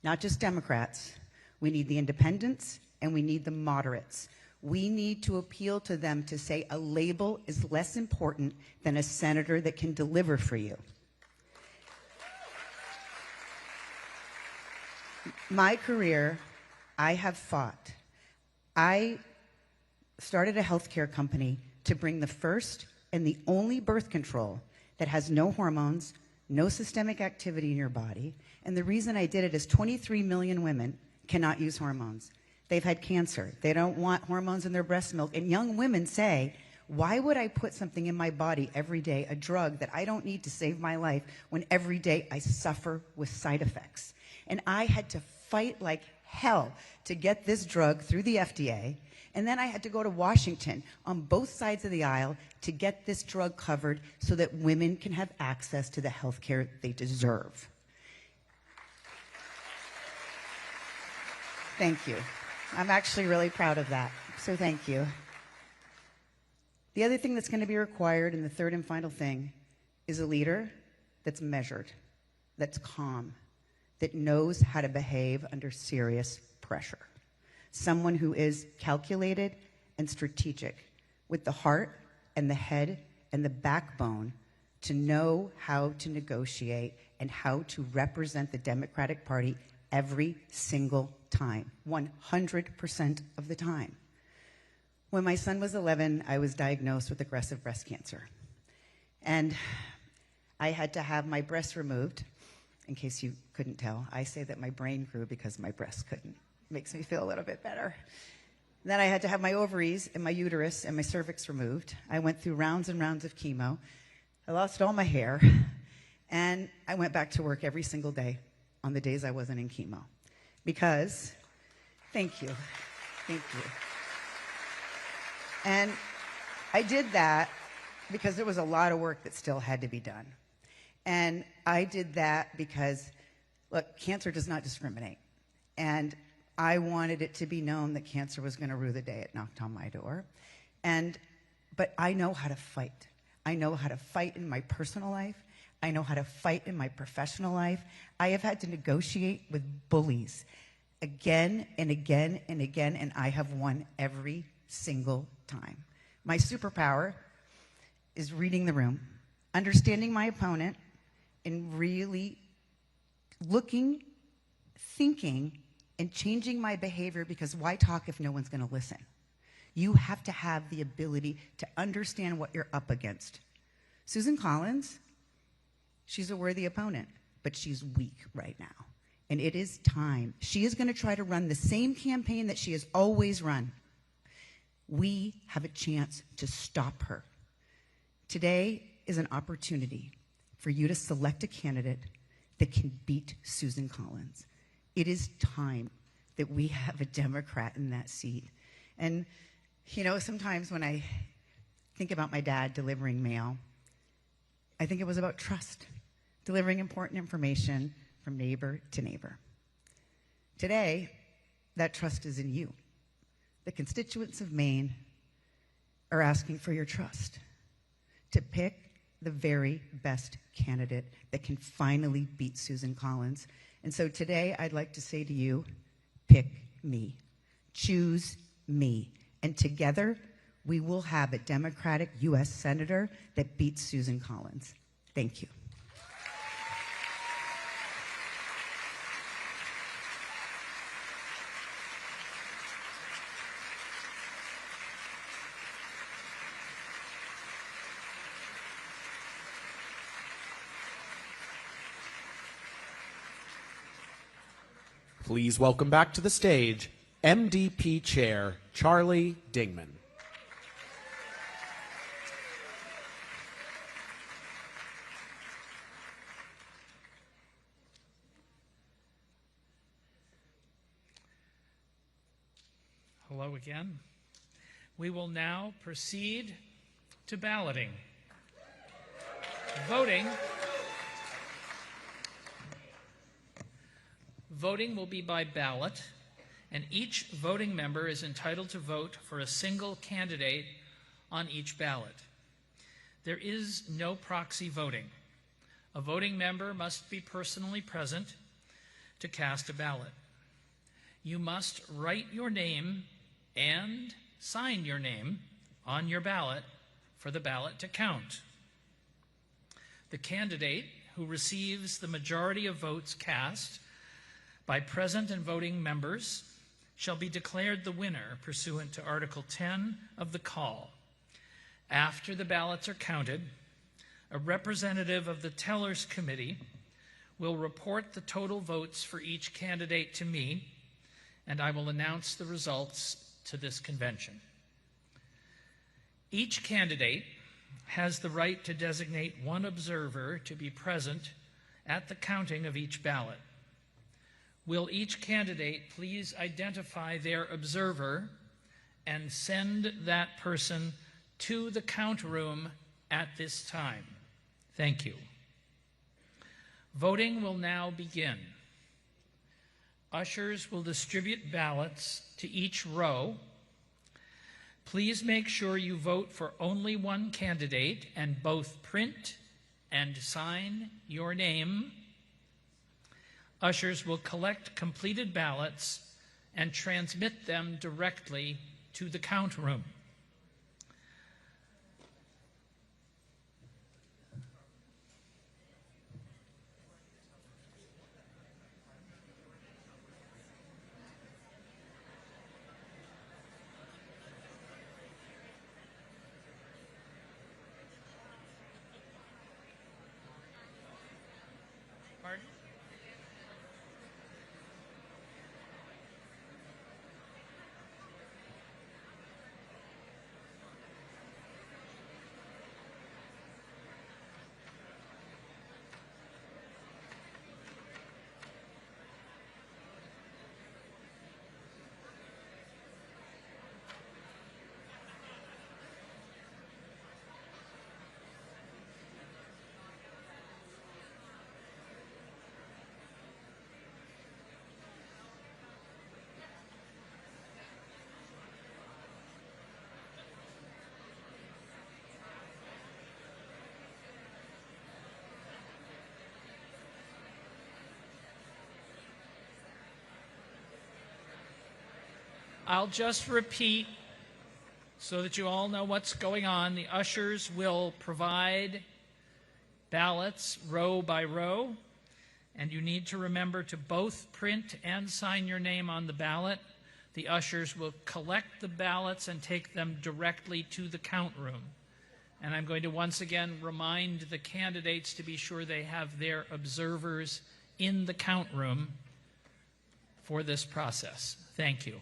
Not just Democrats. We need the independents and we need the moderates. We need to appeal to them to say a label is less important than a senator that can deliver for you. My career, I have fought. I started a healthcare company to bring the first and the only birth control that has no hormones, no systemic activity in your body. And the reason I did it is 23 million women cannot use hormones. They've had cancer. They don't want hormones in their breast milk. And young women say, why would I put something in my body every day, a drug that I don't need to save my life, when every day I suffer with side effects? And I had to fight like hell to get this drug through the FDA. And then I had to go to Washington on both sides of the aisle to get this drug covered so that women can have access to the health care they deserve. Thank you. I'm actually really proud of that, so thank you. The other thing that's going to be required, and the third and final thing, is a leader that's measured, that's calm, that knows how to behave under serious pressure. Someone who is calculated and strategic, with the heart and the head and the backbone to know how to negotiate and how to represent the Democratic Party every single time, 100% of the time. When my son was 11, I was diagnosed with aggressive breast cancer. And I had to have my breast removed. In case you couldn't tell, I say that my brain grew because my breast couldn't. Makes me feel a little bit better. Then I had to have my ovaries and my uterus and my cervix removed. I went through rounds and rounds of chemo. I lost all my hair. And I went back to work every single day on the days I wasn't in chemo. Because, thank you. And I did that because there was a lot of work that still had to be done. And I did that because, look, cancer does not discriminate. And I wanted it to be known that cancer was going to rue the day it knocked on my door. But I know how to fight. I know how to fight in my personal life. I know how to fight in my professional life. I have had to negotiate with bullies again and again and again, and I have won every single time. My superpower is reading the room, understanding my opponent, and really looking, thinking, and changing my behavior, because why talk if no one's going to listen? You have to have the ability to understand what you're up against. Susan Collins, she's a worthy opponent, but she's weak right now. And it is time. She is going to try to run the same campaign that she has always run. We have a chance to stop her. Today is an opportunity for you to select a candidate that can beat Susan Collins. It is time that we have a Democrat in that seat. And, you know, sometimes when I think about my dad delivering mail, I think it was about trust, delivering important information from neighbor to neighbor. Today, that trust is in you. The constituents of Maine are asking for your trust to pick the very best candidate that can finally beat Susan Collins. And so today, I'd like to say to you, pick me. Choose me. And together, we will have a Democratic U.S. Senator that beats Susan Collins. Thank you. Please welcome back to the stage MDP Chair Charlie Dingman. Hello again. We will now proceed to balloting. Voting will be by ballot, and each voting member is entitled to vote for a single candidate on each ballot. There is no proxy voting. A voting member must be personally present to cast a ballot. You must write your name and sign your name on your ballot for the ballot to count. The candidate who receives the majority of votes cast by present and voting members shall be declared the winner pursuant to Article 10 of the call. After the ballots are counted, a representative of the Tellers Committee will report the total votes for each candidate to me, and I will announce the results to this convention. Each candidate has the right to designate one observer to be present at the counting of each ballot. Will each candidate please identify their observer and send that person to the count room at this time? Thank you. Voting will now begin. Ushers will distribute ballots to each row. Please make sure you vote for only one candidate and both print and sign your name. Ushers will collect completed ballots and transmit them directly to the count room. Pardon? I'll just repeat so that you all know what's going on. The ushers will provide ballots row by row, and you need to remember to both print and sign your name on the ballot. The ushers will collect the ballots and take them directly to the count room. And I'm going to once again remind the candidates to be sure they have their observers in the count room for this process. Thank you.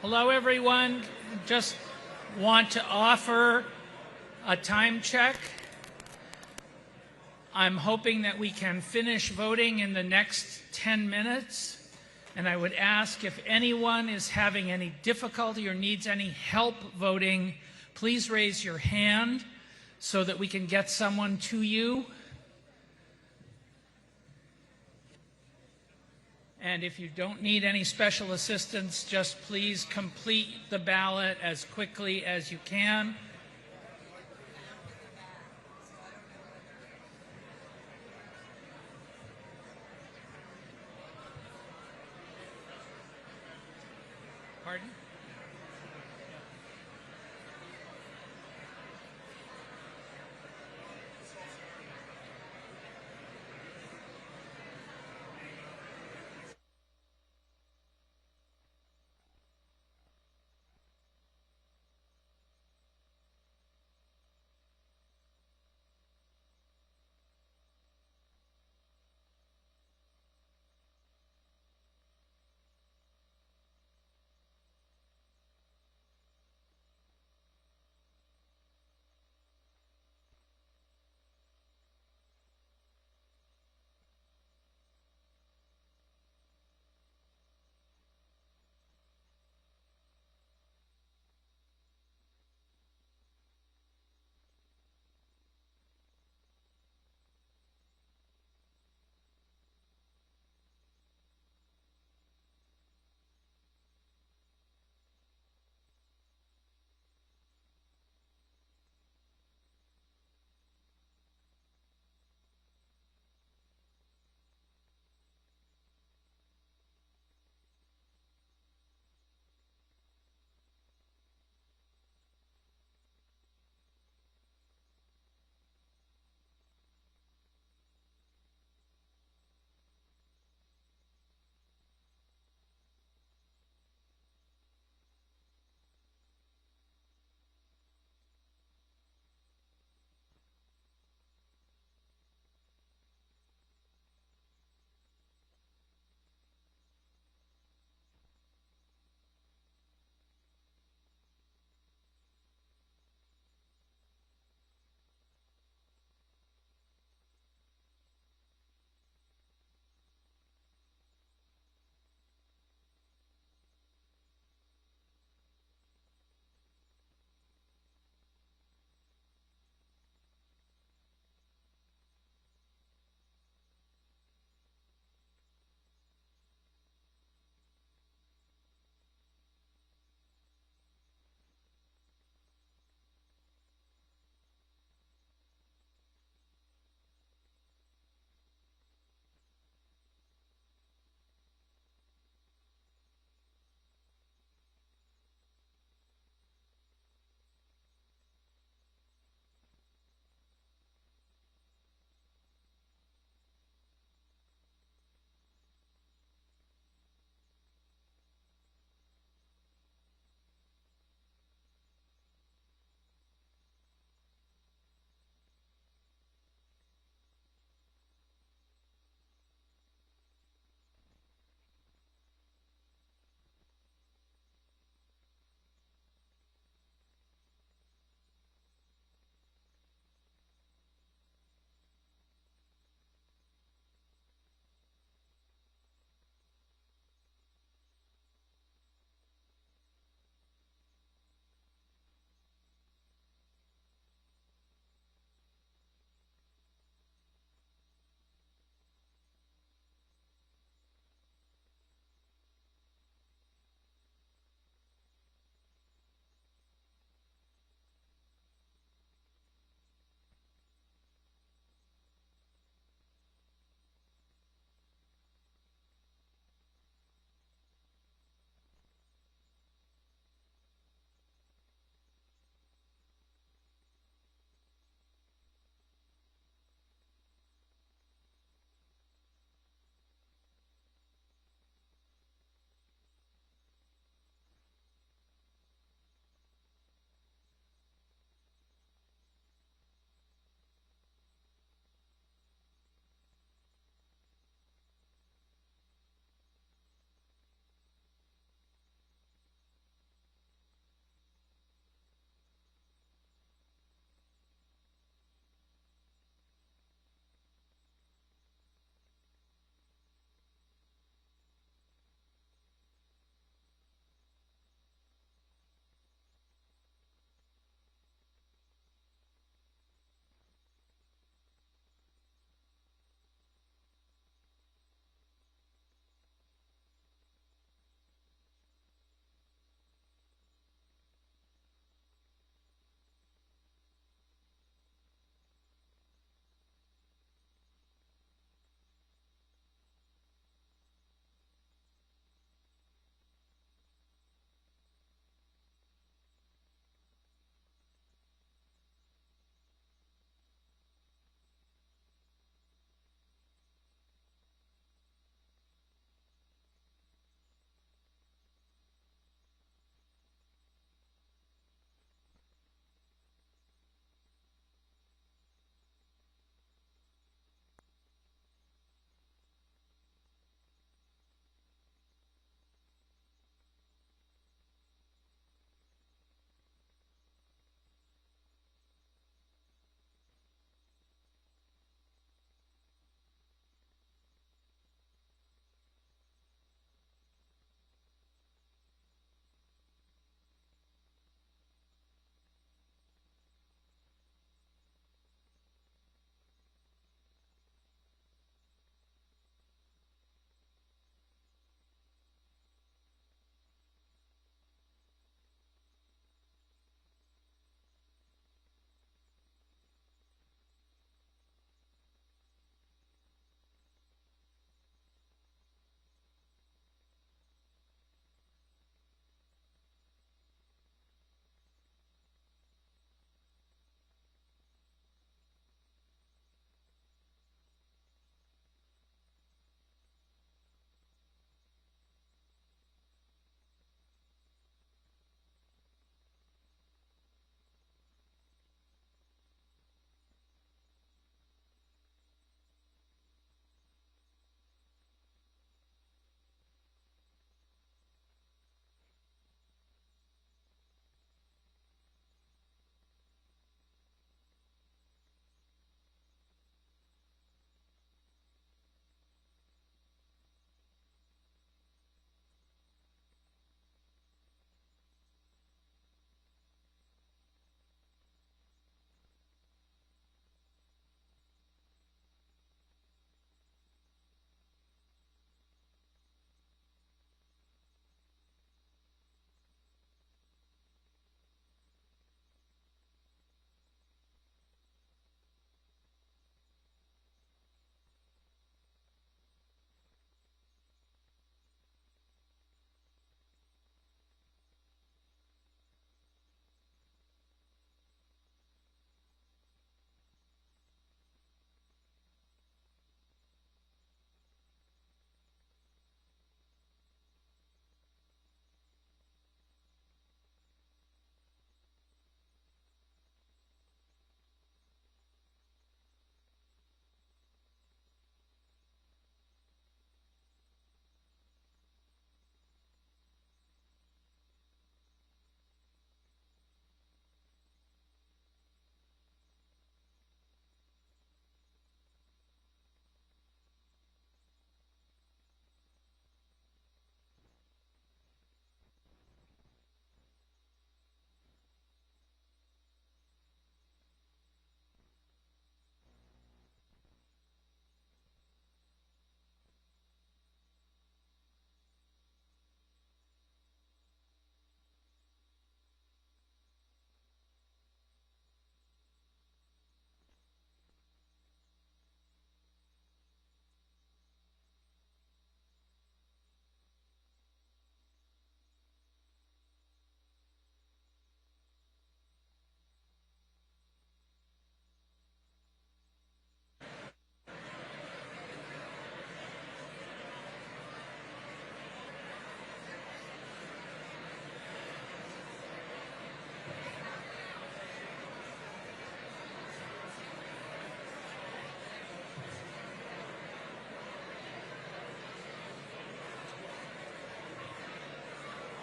Hello, everyone. Just want to offer a time check. I'm hoping that we can finish voting in the next 10 minutes. And I would ask if anyone is having any difficulty or needs any help voting, please raise your hand so that we can get someone to you. And if you don't need any special assistance, just please complete the ballot as quickly as you can. Pardon?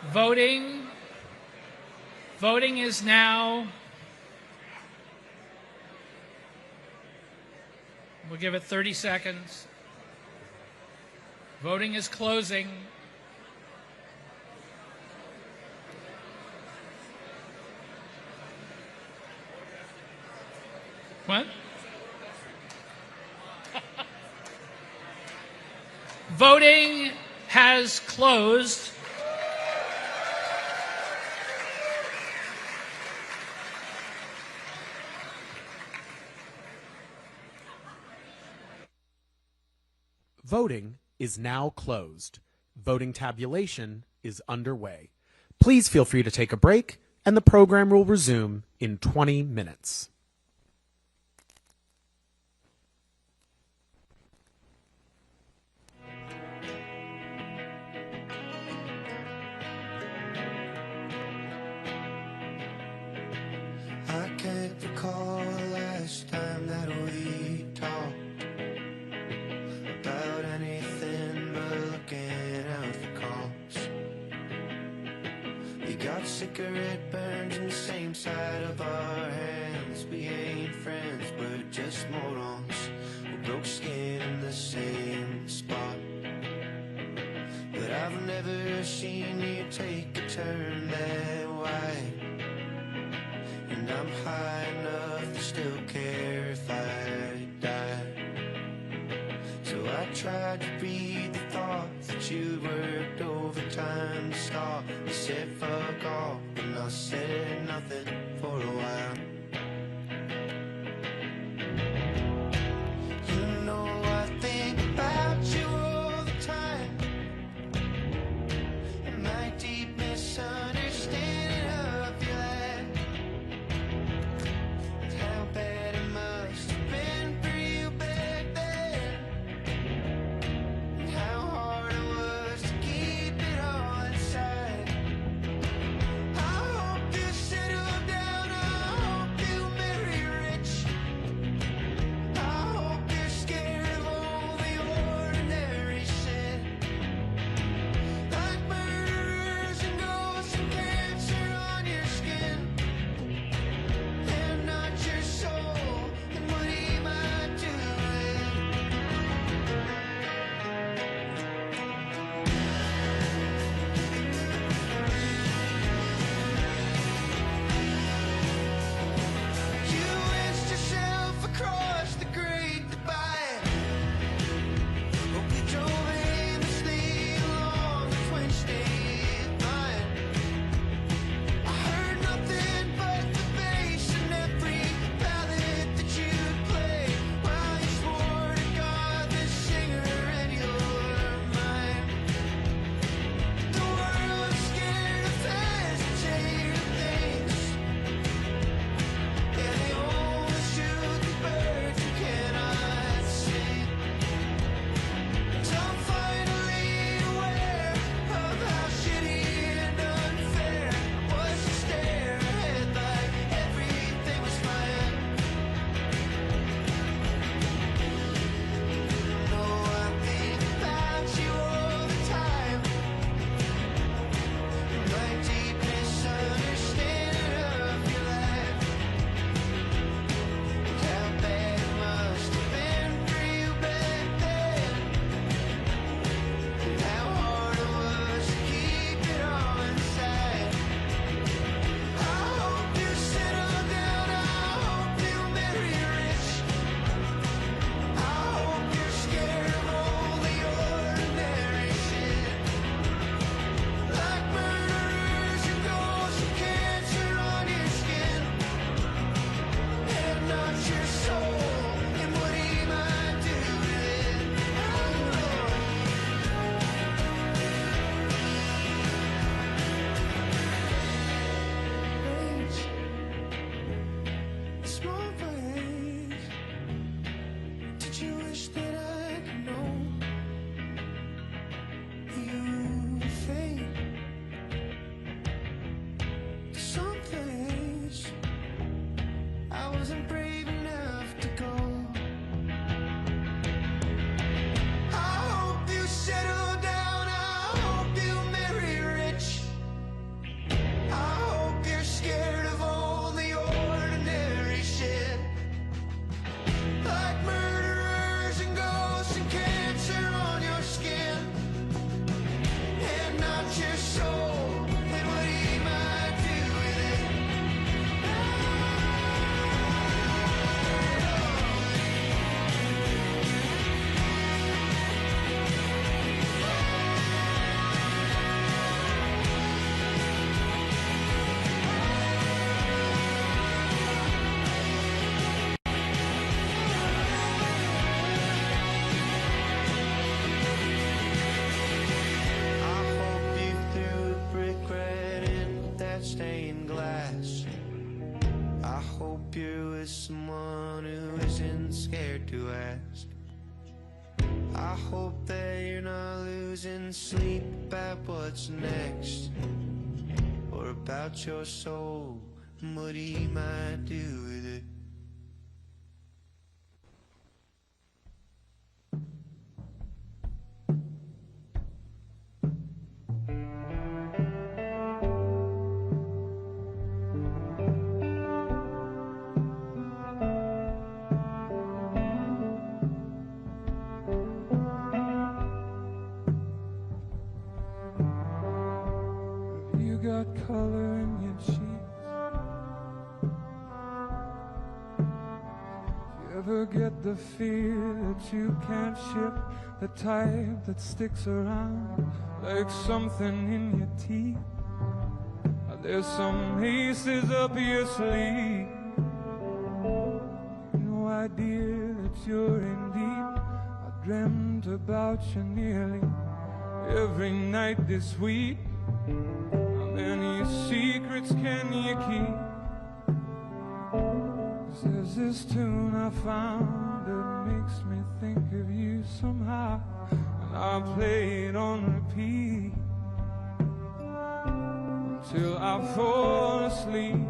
Voting is now, we'll give it 30 seconds. Voting is closing. What? Voting has closed. Voting is now closed. Voting tabulation is underway. Please feel free to take a break, and the program will resume in 20 minutes. I can't recall the last time that we talked about anything but looking out for cops. We got cigarette burns in the same side of our hands. We ain't friends, we're just morons. We broke skin in the same spot. But I've never seen you take a turn that wide. And I'm high enough to still care if I die. So I tried to read the thoughts that you worked overtime to start. You said fuck off, and I said nothing for a while. You know I think about you all the time, and my deep misunderstanding of your life. How bad it must have been for you back then, and how hard it was to keep it all inside. I hope you settle down. with someone who isn't scared to ask. I hope that you're not losing sleep about what's next, or about your soul and what he might do with it. Color in your cheeks. You ever get the fear that you can't ship, the type that sticks around like something in your teeth? There's some aces up your sleeve. No idea that you're in deep. I dreamt about you nearly every night this week. How many secrets can you keep? 'Cause there's this tune I found that makes me think of you somehow, and I play it on repeat until I fall asleep,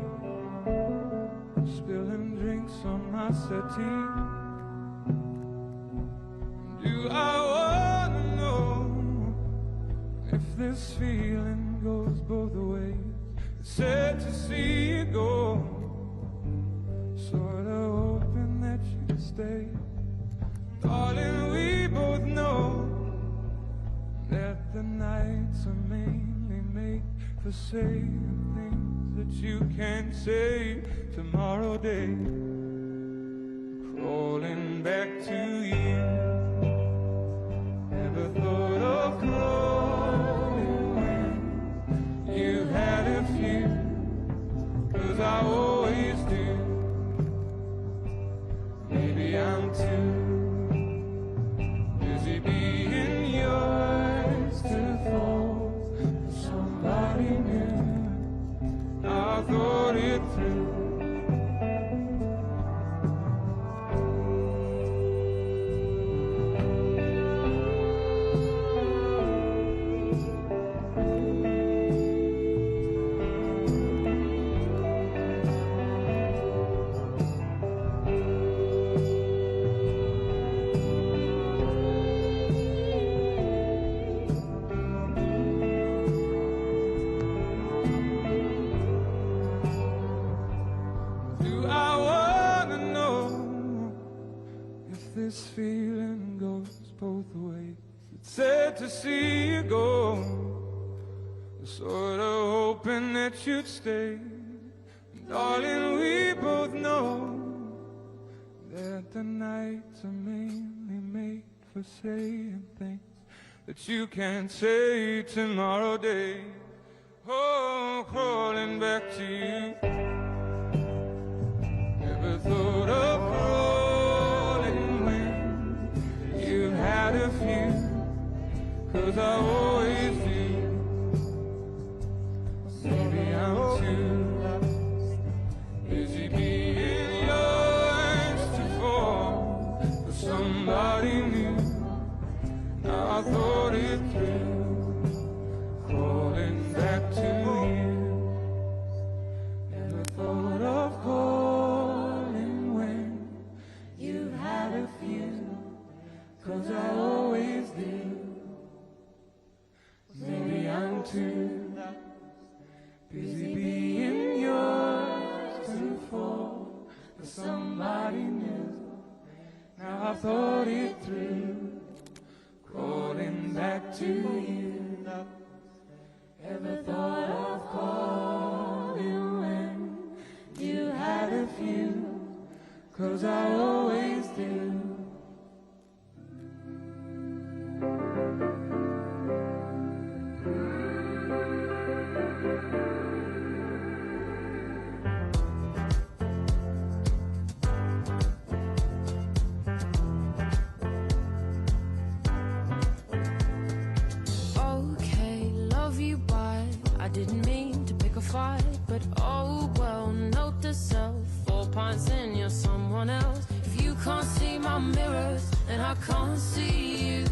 spilling drinks on my settee. Do I wanna know if this feeling goes both ways? It's sad to see you go, sorta hoping that you'd stay. Darling, we both know that the nights are mainly made for saying things that you can't say tomorrow day. Crawling back to you, never thought of crawling when you had a few, 'cause I always do. Maybe I'm too busy being yours to fall for somebody new. I thought it through. This feeling goes both ways. It's sad to see you go, sorta hoping that you'd stay. Darling, we both know that the nights are mainly made for saying things that you can't say tomorrow day. Oh, crawling back to you. Never thought of crawling when you had a few, 'cause I always do. Maybe I'm too busy being yours to fall for somebody new. Now I thought it through, crawling back to you. Never thought of calling when you had a few, 'cause I always do. Maybe I'm too busy being yours to fall for somebody new. Now I thought it through, crawling back to you. Ever thought of calling when you had a few, 'cause I always do. Okay, love you, but I didn't mean to pick a fight. But oh well, note to self, 4 pints in your someone else. If you can't see my mirrors, then I can't see you.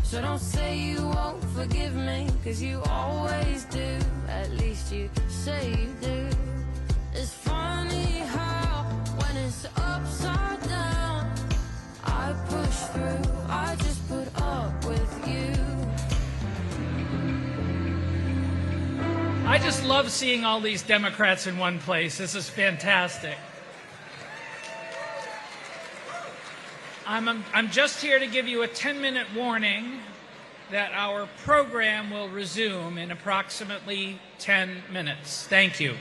So don't say you won't forgive me, 'cause you always do. At least you say you do. It's funny how when it's upside down, I push through, I just put up with you. I just love seeing all these Democrats in one place. This is fantastic. I'm just here to give you a 10-minute warning that our program will resume in approximately 10 minutes. Thank you.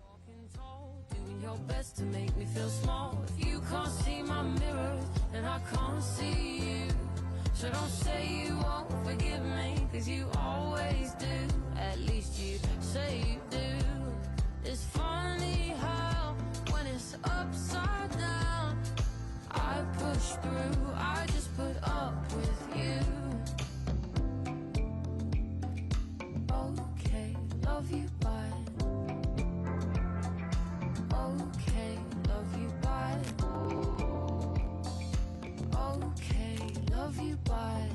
Walking tall, doing your best to make me feel small. If you can't see my mirrors, then I can't see you. So don't say you won't forgive me, 'cause you always do. At least you say you do. It's funny how when it's upside down, I push through, I just put up with you. Okay, love you, bye. Okay, love you, bye. Okay, love you, bye.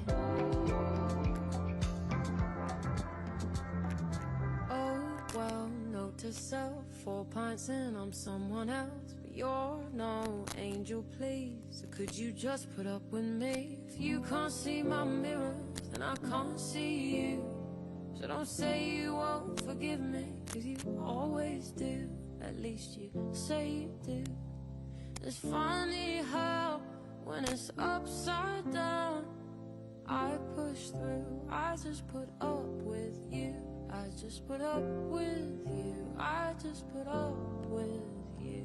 Oh, well, note to self, 4 pints and I'm someone else. But you're no angel, please. So could you just put up with me? If you can't see my mirrors, then I can't see you. So don't say you won't forgive me, 'cause you always do. At least you say you do. It's funny how when it's upside down, I push through, I just put up with you. I just put up with you. I just put up with you.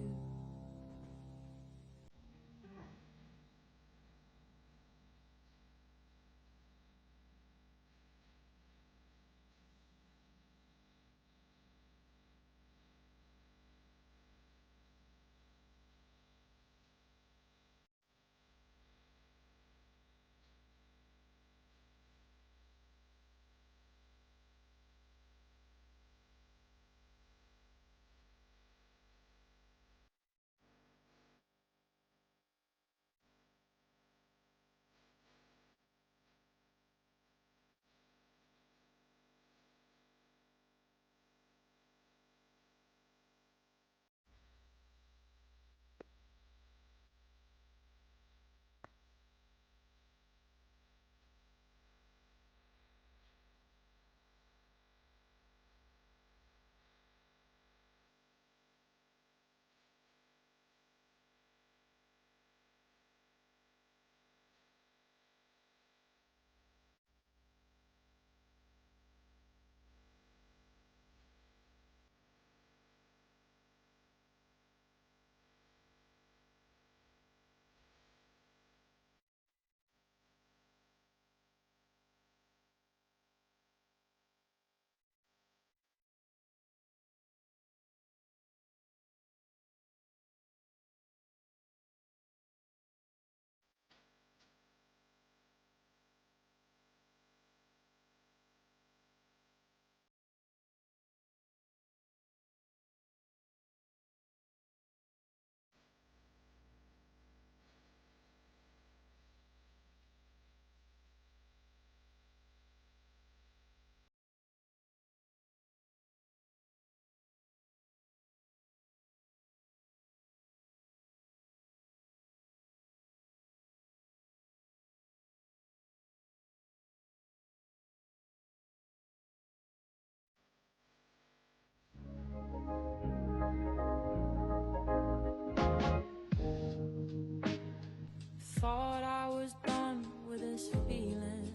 Thought I was done with this feeling.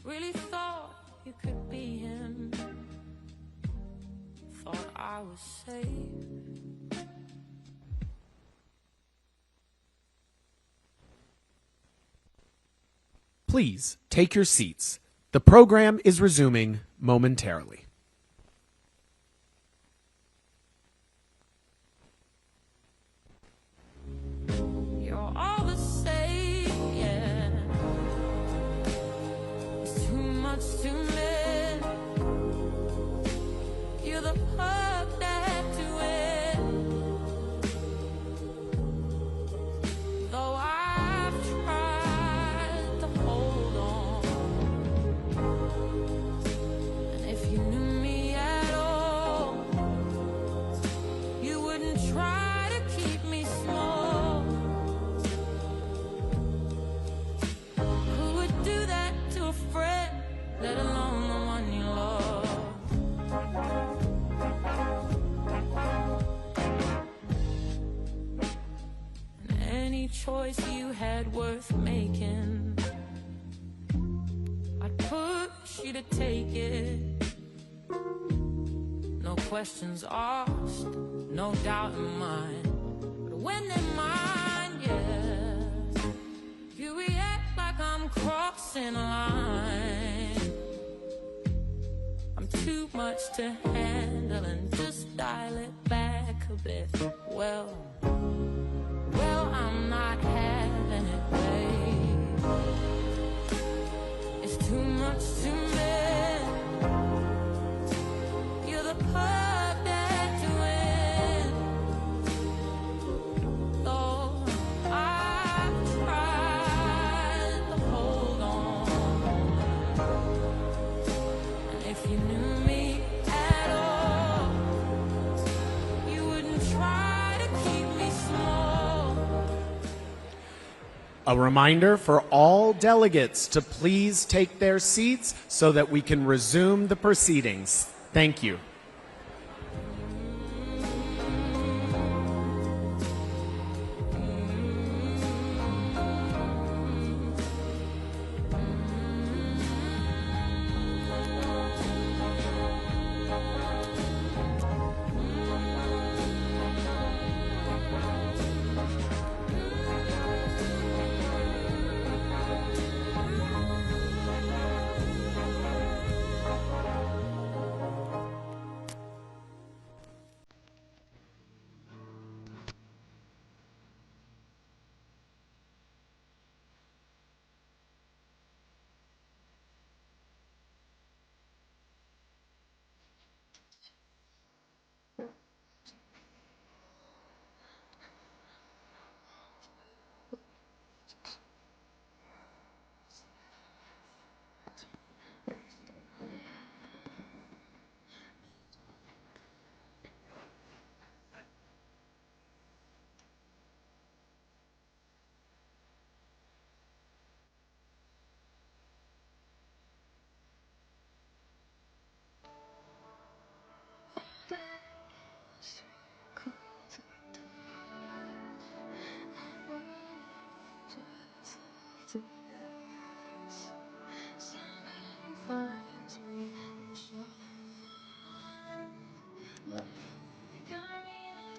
Really thought you could be him. Thought I was safe. Please take your seats. The program is resuming momentarily. You're all the same, yeah. It's too much to miss. any choice you had worth making, I'd push you to take it. No questions asked, no doubt in mind. But when they're mine, yeah, you react like I'm crossing a line. I'm too much to handle and just dial it back a bit. Well, I'm not having it, babe. It's too much to miss. You're the perfect win. Though I've tried to hold on, and if you knew me at all, you wouldn't try to keep me small. A reminder for all delegates to please take their seats so that we can resume the proceedings. Thank you.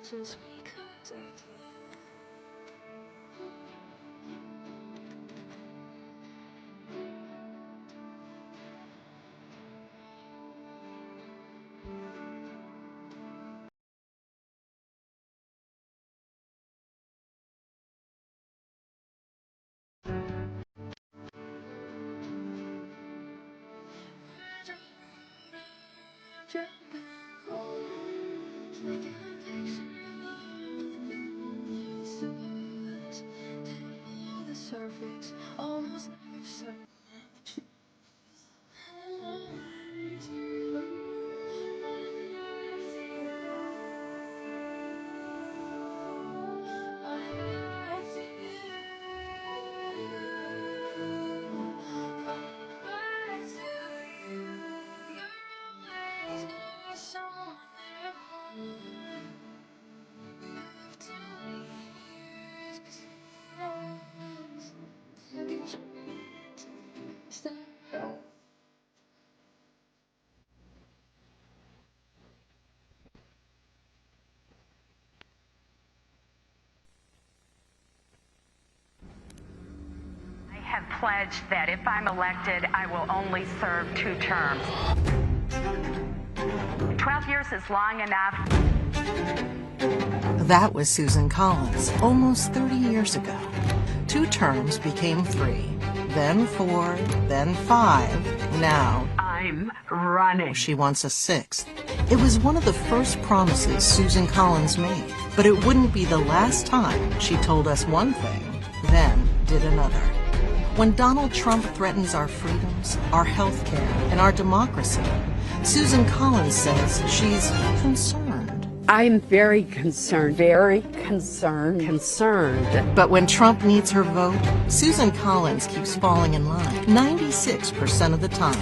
Just because I did. Surface almost never so much. have pledged that if I'm elected, I will only serve 2 terms. 12 years is long enough. That was Susan Collins, almost 30 years ago. 2 terms became 3, then 4, then 5. Now, I'm running. She wants a 6th. It was one of the first promises Susan Collins made, but it wouldn't be the last time she told us one thing, then did another. When Donald Trump threatens our freedoms, our health care, and our democracy, Susan Collins says she's concerned. I'm very concerned, concerned. But when Trump needs her vote, Susan Collins keeps falling in line 96% of the time.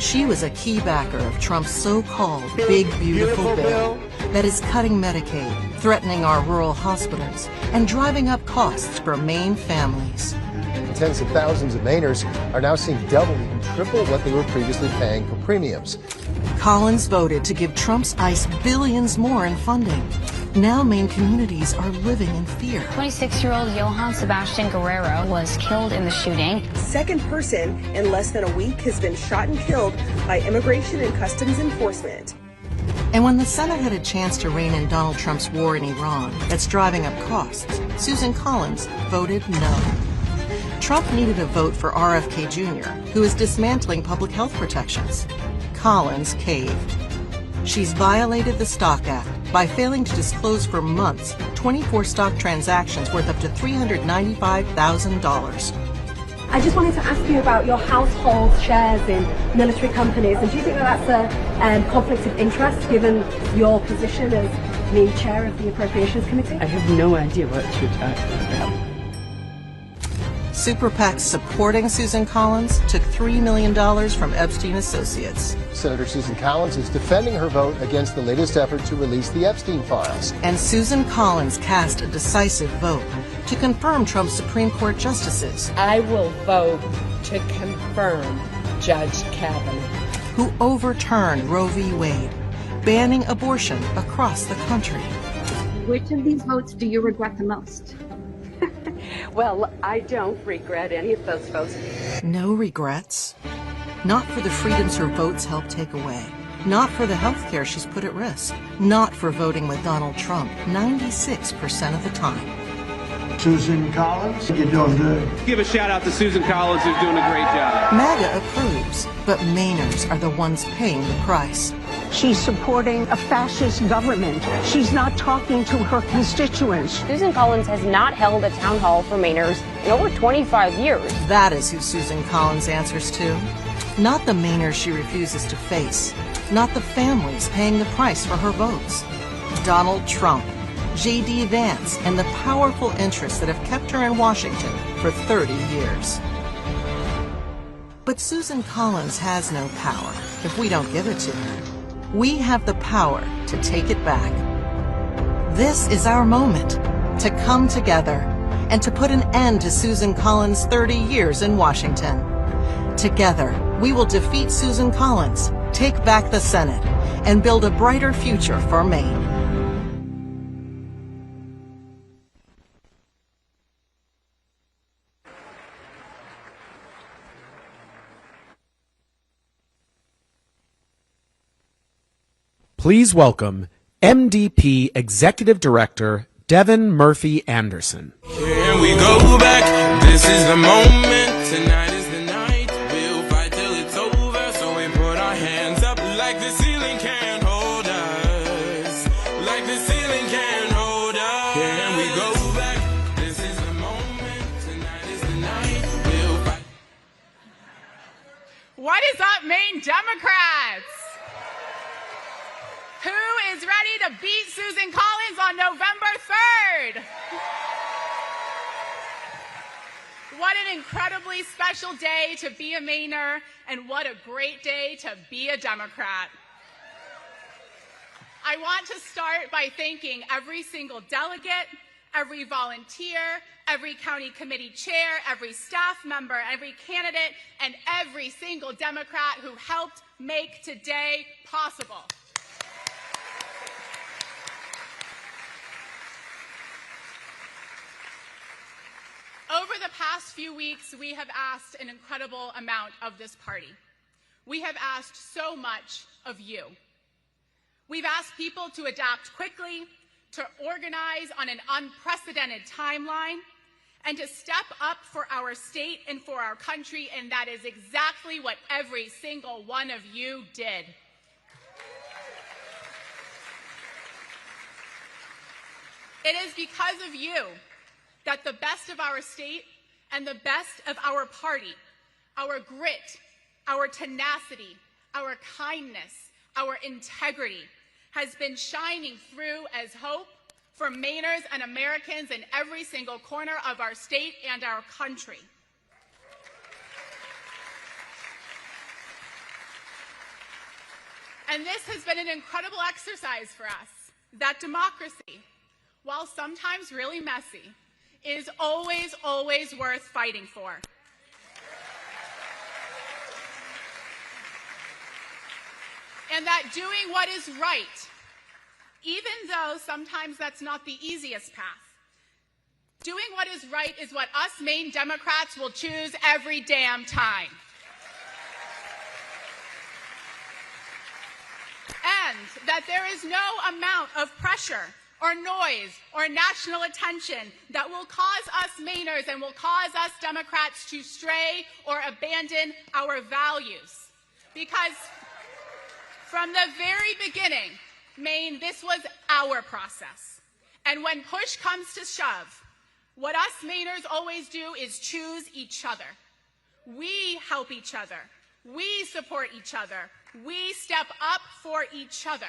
She was a key backer of Trump's so-called Big Beautiful Bill that is cutting Medicaid, threatening our rural hospitals, and driving up costs for Maine families. Tens of thousands of Mainers are now seeing double, even triple what they were previously paying for premiums. Collins voted to give Trump's ICE billions more in funding. Now Maine communities are living in fear. 26-year-old Johann Sebastian Guerrero was killed in the shooting. Second person in less than a week has been shot and killed by Immigration and Customs Enforcement. And when the Senate had a chance to rein in Donald Trump's war in Iran that's driving up costs, Susan Collins voted no. Trump needed a vote for RFK Jr., who is dismantling public health protections. Collins caved. She's violated the Stock Act by failing to disclose for months 24 stock transactions worth up to $395,000. I just wanted to ask you about your household shares in military companies, and do you think that that's a conflict of interest given your position as the chair of the Appropriations Committee? I have no idea what you're talking about. Super PACs supporting Susan Collins took $3 million from Epstein Associates. Senator Susan Collins is defending her vote against the latest effort to release the Epstein files. And Susan Collins cast a decisive vote to confirm Trump's Supreme Court justices. I will vote to confirm Judge Kavanaugh, who overturned Roe v. Wade, banning abortion across the country. Which of these votes do you regret the most? Well, I don't regret any of those votes. No regrets. Not for the freedoms her votes helped take away. Not for the health care she's put at risk. Not for voting with Donald Trump 96% of the time. Susan Collins, you're doing good. Give a shout out to Susan Collins, who's doing a great job. MAGA approves, but Mainers are the ones paying the price. She's supporting a fascist government. She's not talking to her constituents. Susan Collins has not held a town hall for Mainers in over 25 years. That is who Susan Collins answers to. Not the Mainers she refuses to face. Not the families paying the price for her votes. Donald Trump, J.D. Vance, and the powerful interests that have kept her in Washington for 30 years. But Susan Collins has no power if we don't give it to her. We have the power to take it back. This is our moment to come together and to put an end to Susan Collins' 30 years in Washington. Together, we will defeat Susan Collins, take back the Senate, and build a brighter future for Maine. Please welcome MDP Executive Director Devin Murphy Anderson. Here we go back, this is the moment, tonight is the night, we'll fight till it's over, so we put our hands up like the ceiling can't hold us, like the ceiling can't hold us. Here we go back, this is the moment, tonight is the night, we'll fight. What is up, Maine Democrats? Who is ready to beat Susan Collins on November 3rd? What an incredibly special day to be a Mainer, and what a great day to be a Democrat. I want to start by thanking every single delegate, every volunteer, every county committee chair, every staff member, every candidate, and every single Democrat who helped make today possible. Over the past few weeks, we have asked an incredible amount of this party. We have asked so much of you. We've asked people to adapt quickly, to organize on an unprecedented timeline, and to step up for our state and for our country, and that is exactly what every single one of you did. It is because of you that the best of our state and the best of our party, our grit, our tenacity, our kindness, our integrity, has been shining through as hope for Mainers and Americans in every single corner of our state and our country. And this has been an incredible exercise for us, that democracy, while sometimes really messy, is always, always worth fighting for. And that doing what is right, even though sometimes that's not the easiest path, doing what is right is what us Maine Democrats will choose every damn time. And that there is no amount of pressure or noise or national attention that will cause us Mainers and will cause us Democrats to stray or abandon our values. Because from the very beginning, Maine, this was our process. And when push comes to shove, what us Mainers always do is choose each other. We help each other. We support each other. We step up for each other.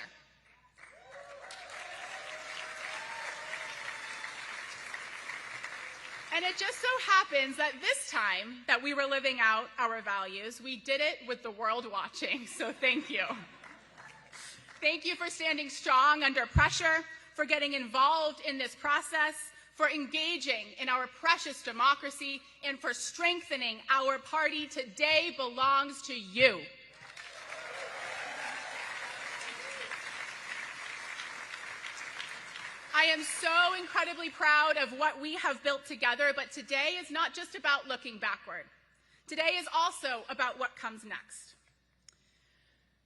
And it just so happens that this time that we were living out our values, we did it with the world watching, so thank you. Thank you for standing strong under pressure, for getting involved in this process, for engaging in our precious democracy, and for strengthening our party. Today belongs to you. I am so incredibly proud of what we have built together, but today is not just about looking backward. Today is also about what comes next.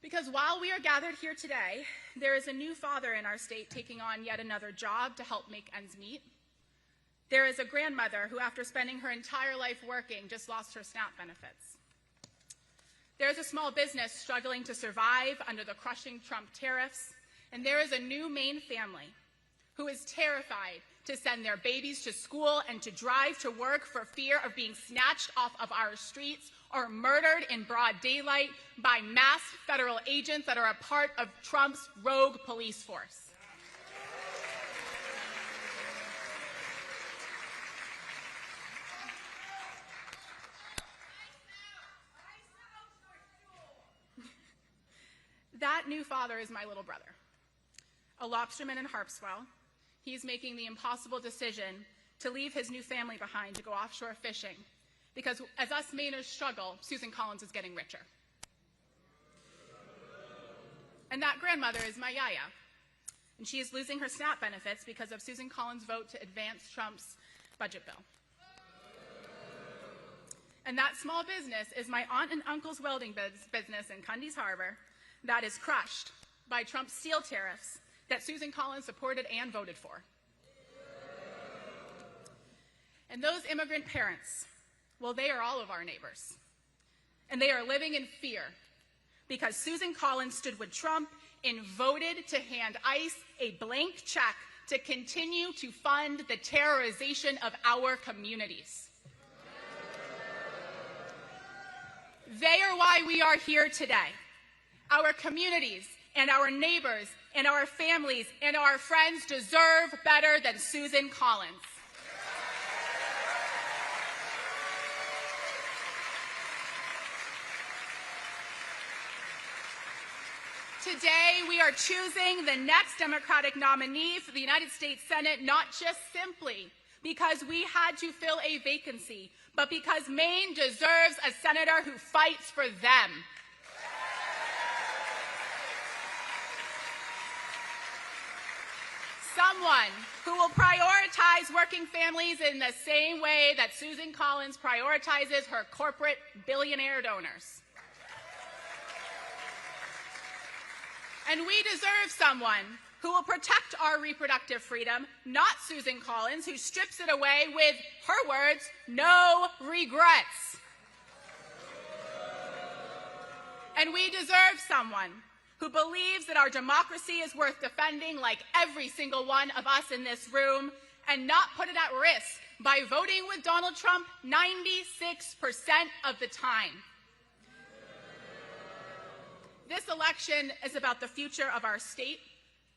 Because while we are gathered here today, there is a new father in our state taking on yet another job to help make ends meet. There is a grandmother who, after spending her entire life working, just lost her SNAP benefits. There's a small business struggling to survive under the crushing Trump tariffs, and there is a new Maine family who is terrified to send their babies to school and to drive to work for fear of being snatched off of our streets or murdered in broad daylight by masked federal agents that are a part of Trump's rogue police force. That new father is my little brother, a lobsterman in Harpswell. He's making the impossible decision to leave his new family behind to go offshore fishing because as us Mainers struggle, Susan Collins is getting richer. And that grandmother is my yaya, and she is losing her SNAP benefits because of Susan Collins' vote to advance Trump's budget bill. And that small business is my aunt and uncle's welding business in Cundy's Harbor that is crushed by Trump's steel tariffs that Susan Collins supported and voted for. And those immigrant parents, well, they are all of our neighbors. And they are living in fear because Susan Collins stood with Trump and voted to hand ICE a blank check to continue to fund the terrorization of our communities. They are why we are here today. Our communities and our neighbors and our families and our friends deserve better than Susan Collins. Today, we are choosing the next Democratic nominee for the United States Senate, not just simply because we had to fill a vacancy, but because Maine deserves a senator who fights for them. Someone who will prioritize working families in the same way that Susan Collins prioritizes her corporate billionaire donors. And we deserve someone who will protect our reproductive freedom, not Susan Collins, who strips it away with, her words, no regrets. And we deserve someone who believes that our democracy is worth defending like every single one of us in this room and not put it at risk by voting with Donald Trump 96% of the time. This election is about the future of our state.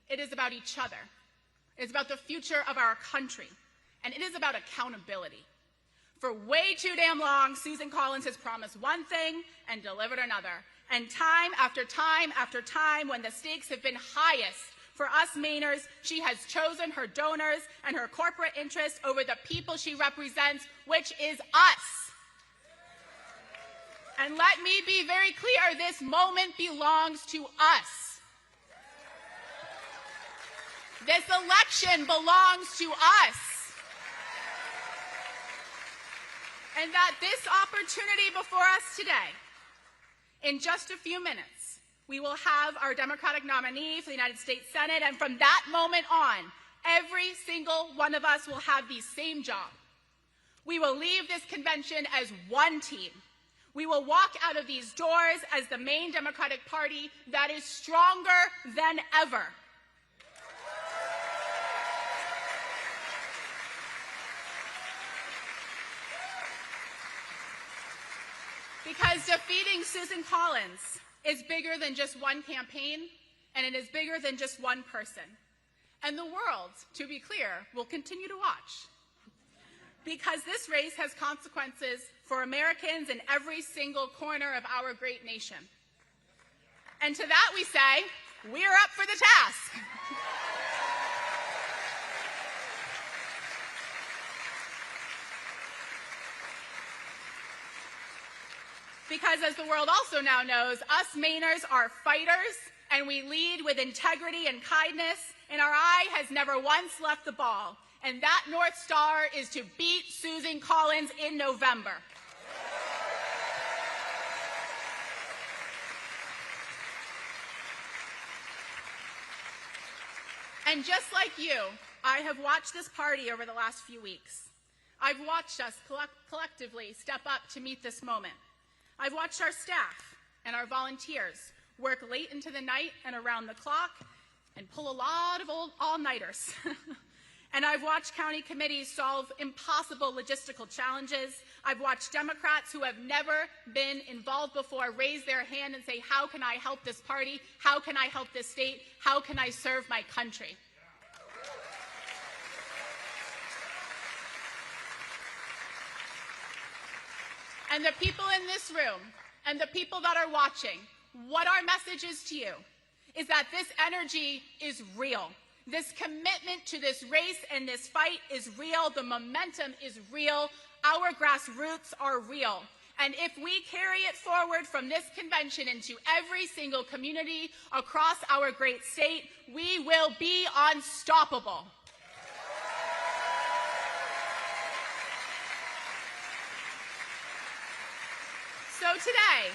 It is about each other. It is about the future of our country. And it is about accountability. For way too damn long, Susan Collins has promised one thing and delivered another. And time after time after time, when the stakes have been highest for us Mainers, she has chosen her donors and her corporate interests over the people she represents, which is us. And let me be very clear, this moment belongs to us. This election belongs to us. And that this opportunity before us today, in just a few minutes, we will have our Democratic nominee for the United States Senate, and from that moment on, every single one of us will have the same job. We will leave this convention as one team. We will walk out of these doors as the Maine Democratic Party that is stronger than ever. Because defeating Susan Collins is bigger than just one campaign, and it is bigger than just one person. And the world, to be clear, will continue to watch. Because this race has consequences for Americans in every single corner of our great nation. And to that we say, we're up for the task. Because as the world also now knows, us Mainers are fighters, and we lead with integrity and kindness, and our eye has never once left the ball. And that North Star is to beat Susan Collins in November. And just like you, I have watched this party over the last few weeks. I've watched us collectively step up to meet this moment. I've watched our staff and our volunteers work late into the night and around the clock and pull a lot of all-nighters. And I've watched county committees solve impossible logistical challenges. I've watched Democrats who have never been involved before raise their hand and say, how can I help this party? How can I help this state? How can I serve my country? And the people in this room and the people that are watching, what our message is to you is that this energy is real. This commitment to this race and this fight is real. The momentum is real. Our grassroots are real. And if we carry it forward from this convention into every single community across our great state, we will be unstoppable. So today,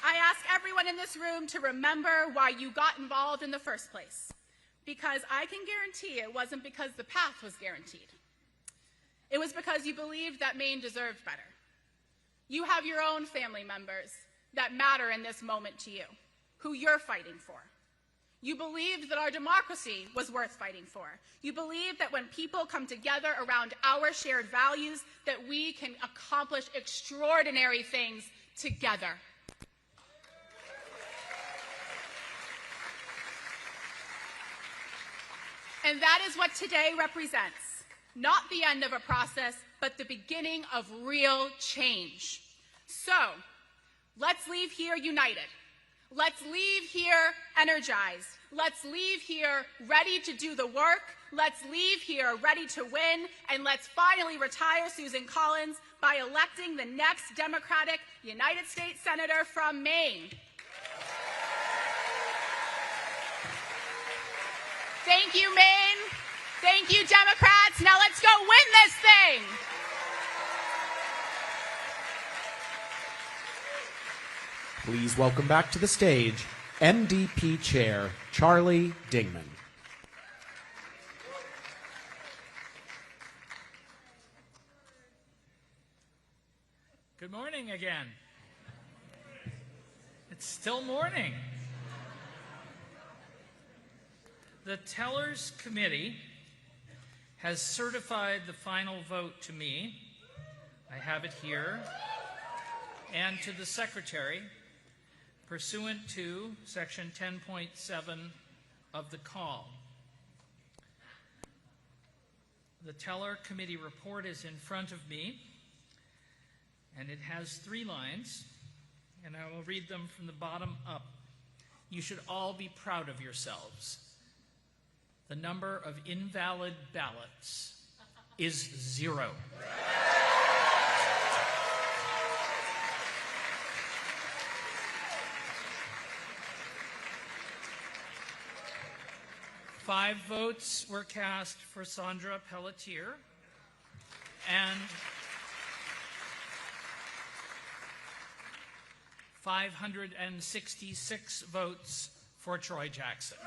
I ask everyone in this room to remember why you got involved in the first place. Because I can guarantee it wasn't because the path was guaranteed. It was because you believed that Maine deserved better. You have your own family members that matter in this moment to you, who you're fighting for. You believed that our democracy was worth fighting for. You believed that when people come together around our shared values, that we can accomplish extraordinary things together. And that is what today represents. Not the end of a process, but the beginning of real change. So, let's leave here united. Let's leave here energized. Let's leave here ready to do the work. Let's leave here ready to win. And let's finally retire Susan Collins by electing the next Democratic United States Senator from Maine. Thank you, Maine. Thank you, Democrats. Now let's go win this thing. Please welcome back to the stage MDP Chair Charlie Dingman. Good morning again. It's still morning. The Tellers Committee has certified the final vote to me. I have it here. And to the Secretary, pursuant to Section 10.7 of the call. The Teller Committee report is in front of me, and it has 3 lines, and I will read them from the bottom up. You should all be proud of yourselves. The number of invalid ballots is 0. Five votes were cast for Sandra Pelletier, and 566 votes for Troy Jackson.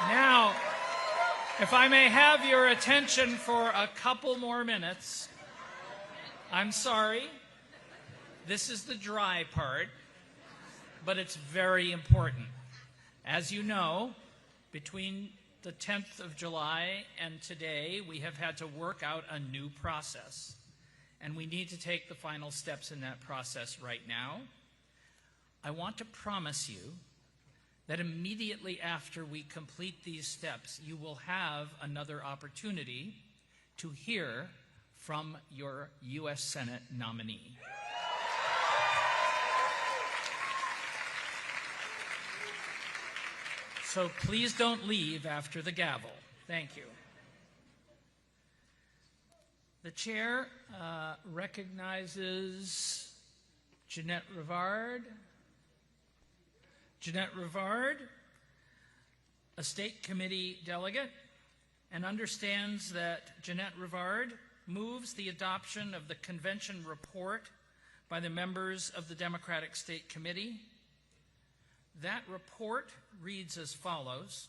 Now, if I may have your attention for a couple more minutes. I'm sorry. This is the dry part, but it's very important. As you know, between the 10th of July and today, we have had to work out a new process, and we need to take the final steps in that process right now. I want to promise you that immediately after we complete these steps, you will have another opportunity to hear from your U.S. Senate nominee. So please don't leave after the gavel. Thank you. The chair recognizes Jeanette Rivard. Jeanette Rivard, a state committee delegate, and understands that Jeanette Rivard moves the adoption of the convention report by the members of the Democratic State Committee. That report reads as follows: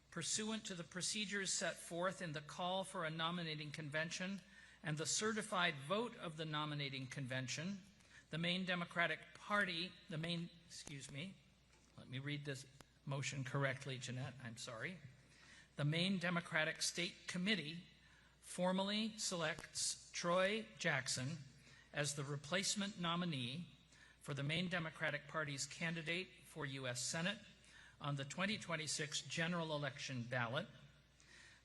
pursuant to the procedures set forth in the call for a nominating convention and the certified vote of the nominating convention, the Maine Democratic Party, let me read this motion correctly, Jeanette, I'm sorry. The Maine Democratic State Committee formally selects Troy Jackson as the replacement nominee for the Maine Democratic Party's candidate for U.S. Senate on the 2026 general election ballot.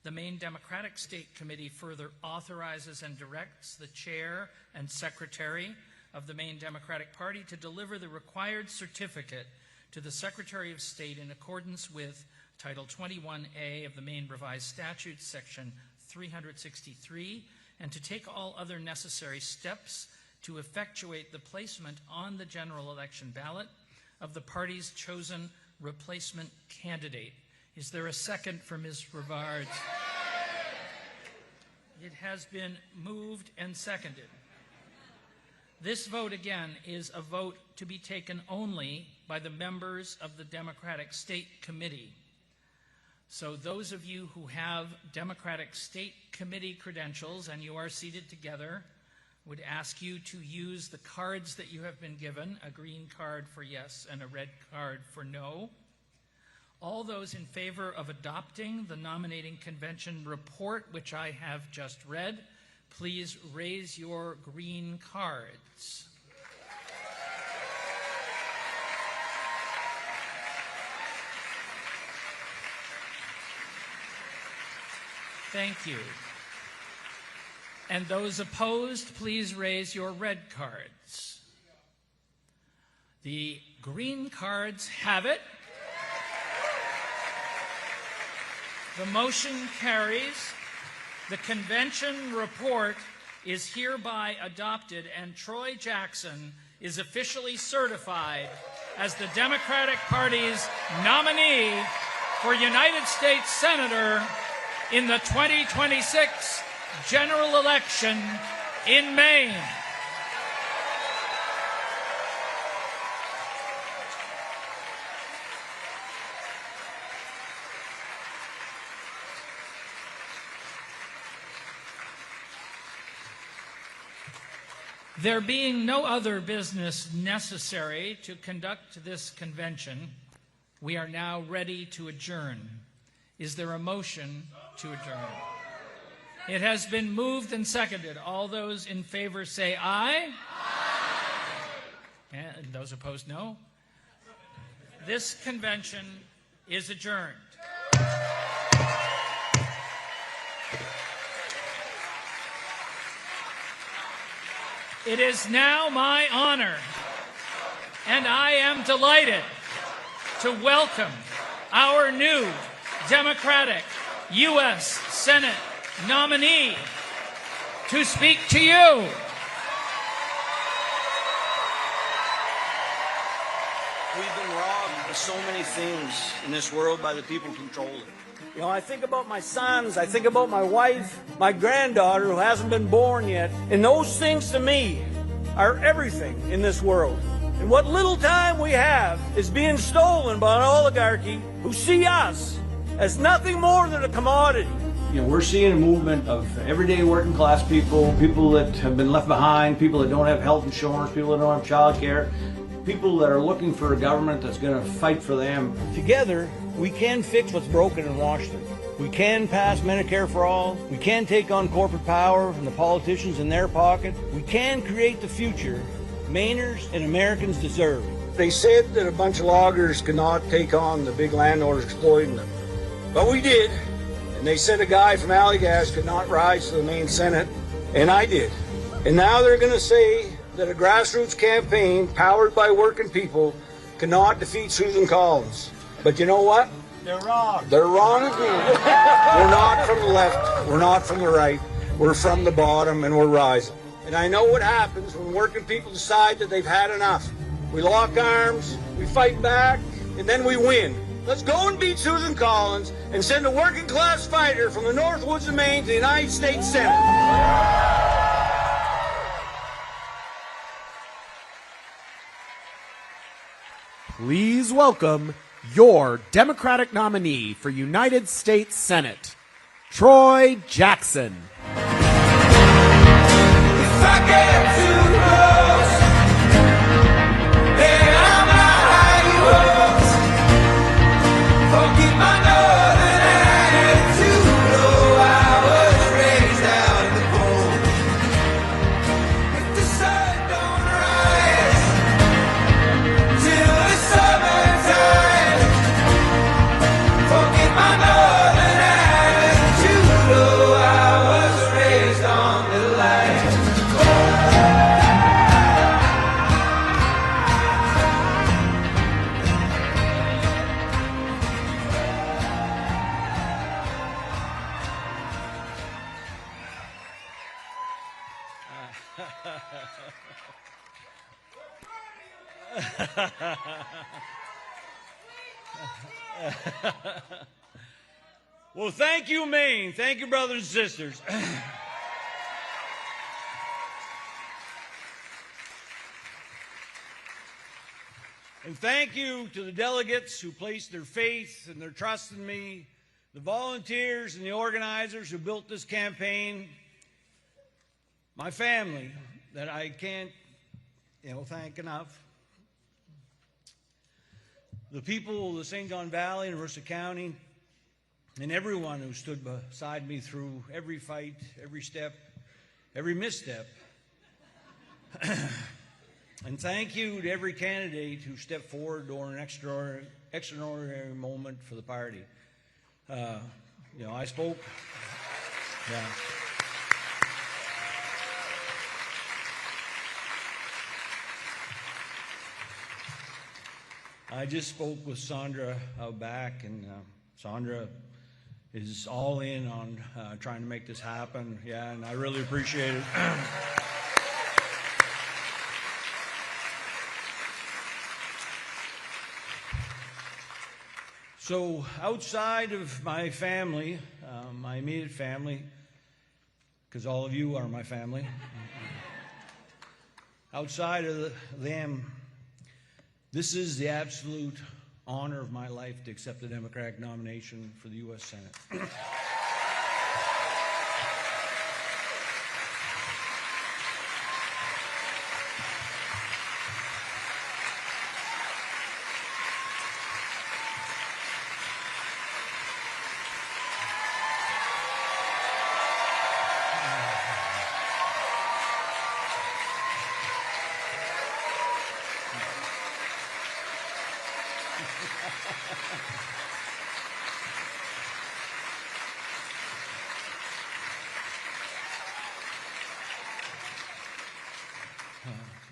The Maine Democratic State Committee further authorizes and directs the chair and secretary of the Maine Democratic Party to deliver the required certificate to the Secretary of State in accordance with Title 21A of the Maine Revised Statutes, Section 363, and to take all other necessary steps to effectuate the placement on the general election ballot of the party's chosen replacement candidate. Is there a second for Ms. Rivard? It has been moved and seconded. This vote, again, is a vote to be taken only by the members of the Democratic State Committee. So those of you who have Democratic State Committee credentials and you are seated together, would ask you to use the cards that you have been given, a green card for yes and a red card for no. All those in favor of adopting the nominating convention report, which I have just read, please raise your green cards. Thank you. And those opposed, please raise your red cards. The green cards have it. The motion carries. The convention report is hereby adopted, and Troy Jackson is officially certified as the Democratic Party's nominee for United States Senator in the 2026 general election in Maine. There being no other business necessary to conduct this convention, we are now ready to adjourn. Is there a motion to adjourn? It has been moved and seconded. All those in favor say aye. Aye. And those opposed, no. This convention is adjourned. It is now my honor, and I am delighted to welcome our new Democratic U.S. Senate nominee to speak to you. We've been robbed of so many things in this world by the people who control it. You know, I think about my sons, I think about my wife, my granddaughter who hasn't been born yet, and those things to me are everything in this world. And what little time we have is being stolen by an oligarchy who see us as nothing more than a commodity. You know, we're seeing a movement of everyday working class people, people that have been left behind, people that don't have health insurance, people that don't have child care, people that are looking for a government that's going to fight for them. Together, we can fix what's broken in Washington. We can pass Medicare for all. We can take on corporate power and the politicians in their pocket. We can create the future Mainers and Americans deserve. They said that a bunch of loggers could not take on the big landowners exploiting them. But we did. And they said a guy from Alleygas could not rise to the Maine Senate. And I did. And now they're going to say that a grassroots campaign powered by working people cannot defeat Susan Collins. But you know what? They're wrong. They're wrong again. We're not from the left. We're not from the right. We're from the bottom, and we're rising. And I know what happens when working people decide that they've had enough. We lock arms, we fight back, and then we win. Let's go and beat Susan Collins and send a working class fighter from the North Woods of Maine to the United States Senate. Please welcome your Democratic nominee for United States Senate, Troy Jackson. If I get too close, then I'm not how you was. Forget my northern attitude, oh, I was raised out in the cold. If the sun don't rise till the summertime, forget my northern attitude, oh, I was raised on the line. Well, thank you, Maine. Thank you, brothers and sisters. And thank you to the delegates who placed their faith and their trust in me, the volunteers and the organizers who built this campaign, my family that I can't, thank enough, the people of the St. John Valley and Mercer County, and everyone who stood beside me through every fight, every step, every misstep. And thank you to every candidate who stepped forward during an extraordinary moment for the party. I spoke. Yeah. I just spoke with Sandra out back, and Sandra is all in on trying to make this happen. Yeah, and I really appreciate it. So outside of my family, my immediate family, because all of you are my family, outside of them, this is the absolute honor of my life to accept the Democratic nomination for the U.S. Senate.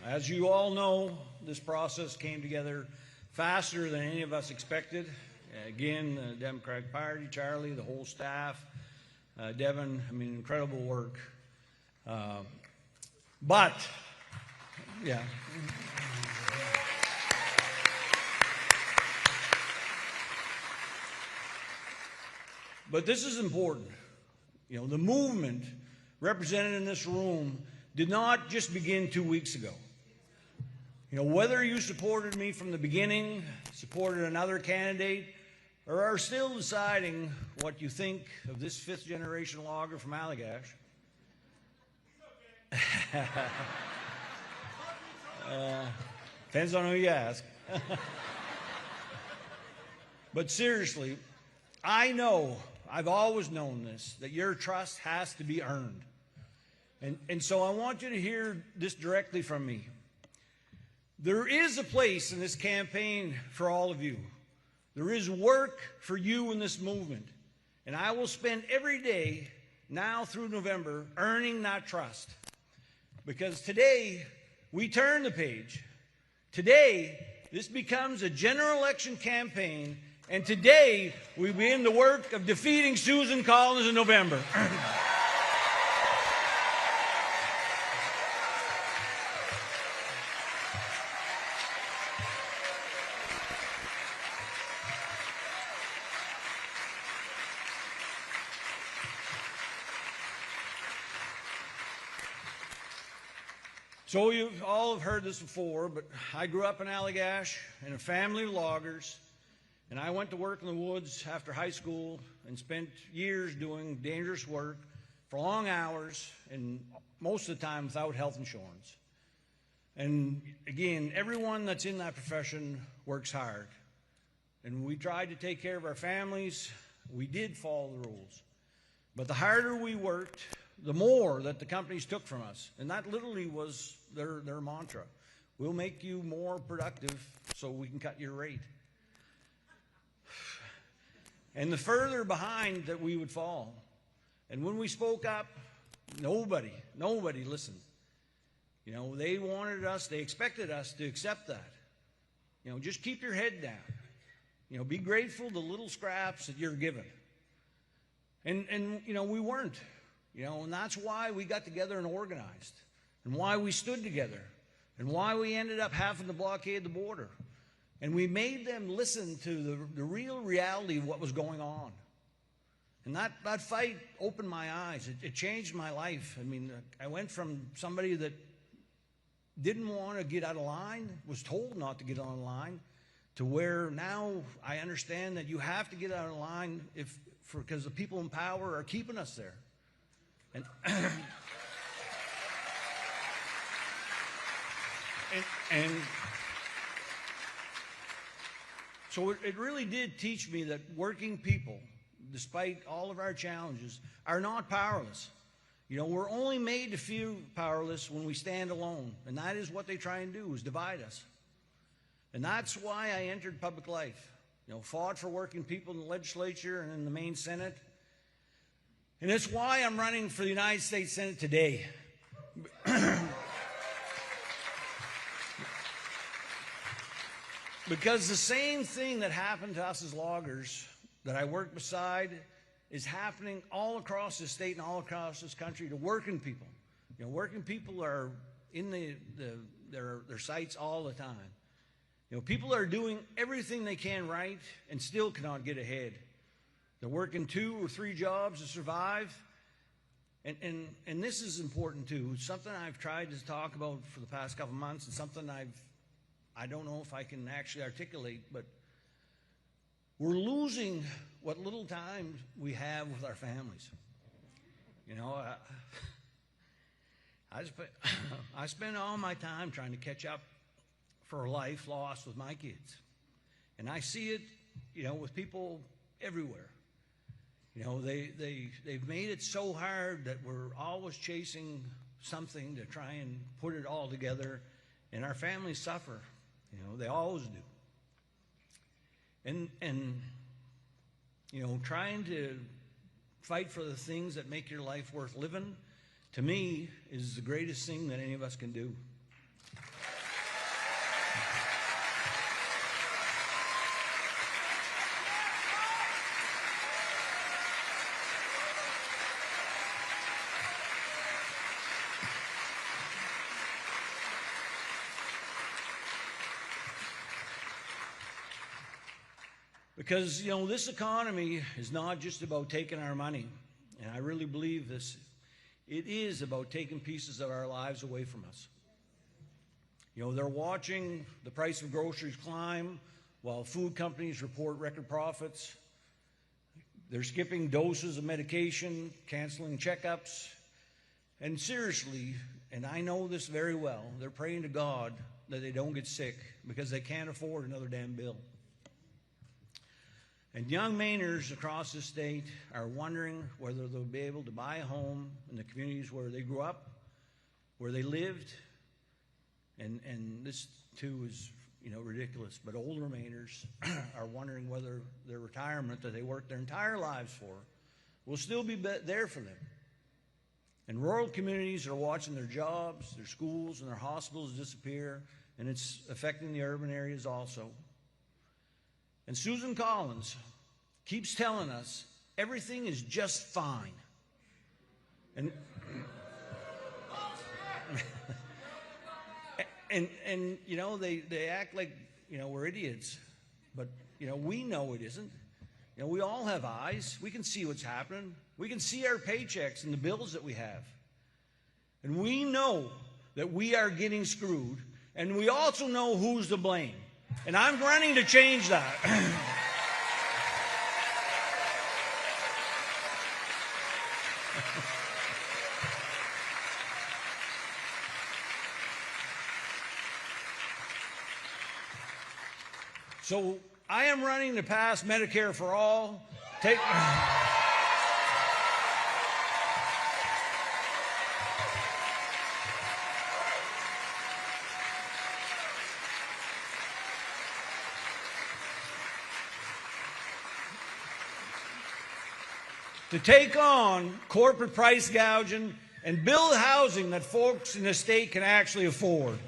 As you all know, this process came together faster than any of us expected. Again, the Democratic Party, Charlie, the whole staff, Devin, I mean, incredible work. But this is important. You know, the movement represented in this room did not just begin 2 weeks ago. You know, whether you supported me from the beginning, supported another candidate, or are still deciding what you think of this fifth-generation logger from Allagash, depends on who you ask. But seriously, I know, I've always known this, that your trust has to be earned. And so I want you to hear this directly from me. There is a place in this campaign for all of you. There is work for you in this movement. And I will spend every day, now through November, earning that trust. Because today, we turn the page. Today, this becomes a general election campaign. And today, we begin the work of defeating Susan Collins in November. So you all have heard this before, but I grew up in Allagash in a family of loggers, and I went to work in the woods after high school and spent years doing dangerous work for long hours and most of the time without health insurance. And again, everyone that's in that profession works hard. And we tried to take care of our families. We did follow the rules. But the harder we worked, the more that the companies took from us. And that literally was their mantra. We'll make you more productive so we can cut your rate. And the further behind that we would fall. And when we spoke up, nobody listened. You know, they wanted us, they expected us to accept that. You know, just keep your head down. You know, be grateful to little scraps that you're given. And you know, we weren't. You know, and that's why we got together and organized, and why we stood together, and why we ended up having to blockade the border. And we made them listen to the real reality of what was going on. And that fight opened my eyes. It changed my life. I mean, I went from somebody that didn't want to get out of line, was told not to get out of line, to where now I understand that you have to get out of line because the people in power are keeping us there. And so it really did teach me that working people, despite all of our challenges, are not powerless. You know, we're only made to feel powerless when we stand alone, and that is what they try and do, is divide us. And that's why I entered public life. You know, fought for working people in the legislature and in the Maine Senate. And it's why I'm running for the United States Senate today. Because the same thing that happened to us as loggers that I work beside is happening all across this state and all across this country to working people. You know, working people are in their sights all the time. You know, people are doing everything they can right and still cannot get ahead. They're working 2 or 3 jobs to survive. And this is important too. It's something I've tried to talk about for the past couple months, and something I don't know if I can actually articulate, but we're losing what little time we have with our families. You know, I spend all my time trying to catch up for a life lost with my kids. And I see it, you know, with people everywhere. You know, they've made it so hard that we're always chasing something to try and put it all together, and our families suffer. You know, they always do. And you know, trying to fight for the things that make your life worth living, to me, is the greatest thing that any of us can do. Because, you know, this economy is not just about taking our money, and I really believe this. It is about taking pieces of our lives away from us. You know, they're watching the price of groceries climb while food companies report record profits. They're skipping doses of medication, canceling checkups, and seriously, and I know this very well, they're praying to God that they don't get sick because they can't afford another damn bill. And young Mainers across the state are wondering whether they'll be able to buy a home in the communities where they grew up, where they lived. And this, too, is, you know, ridiculous. But older Mainers are wondering whether their retirement that they worked their entire lives for will still be there for them. And rural communities are watching their jobs, their schools, and their hospitals disappear, and it's affecting the urban areas also. And Susan Collins keeps telling us everything is just fine. And and you know, they act like, you know, we're idiots. But, you know, we know it isn't. You know, we all have eyes. We can see what's happening. We can see our paychecks and the bills that we have. And we know that we are getting screwed. And we also know who's to blame. And I'm running to change that. So I am running to pass Medicare for all. To take on corporate price gouging and build housing that folks in the state can actually afford.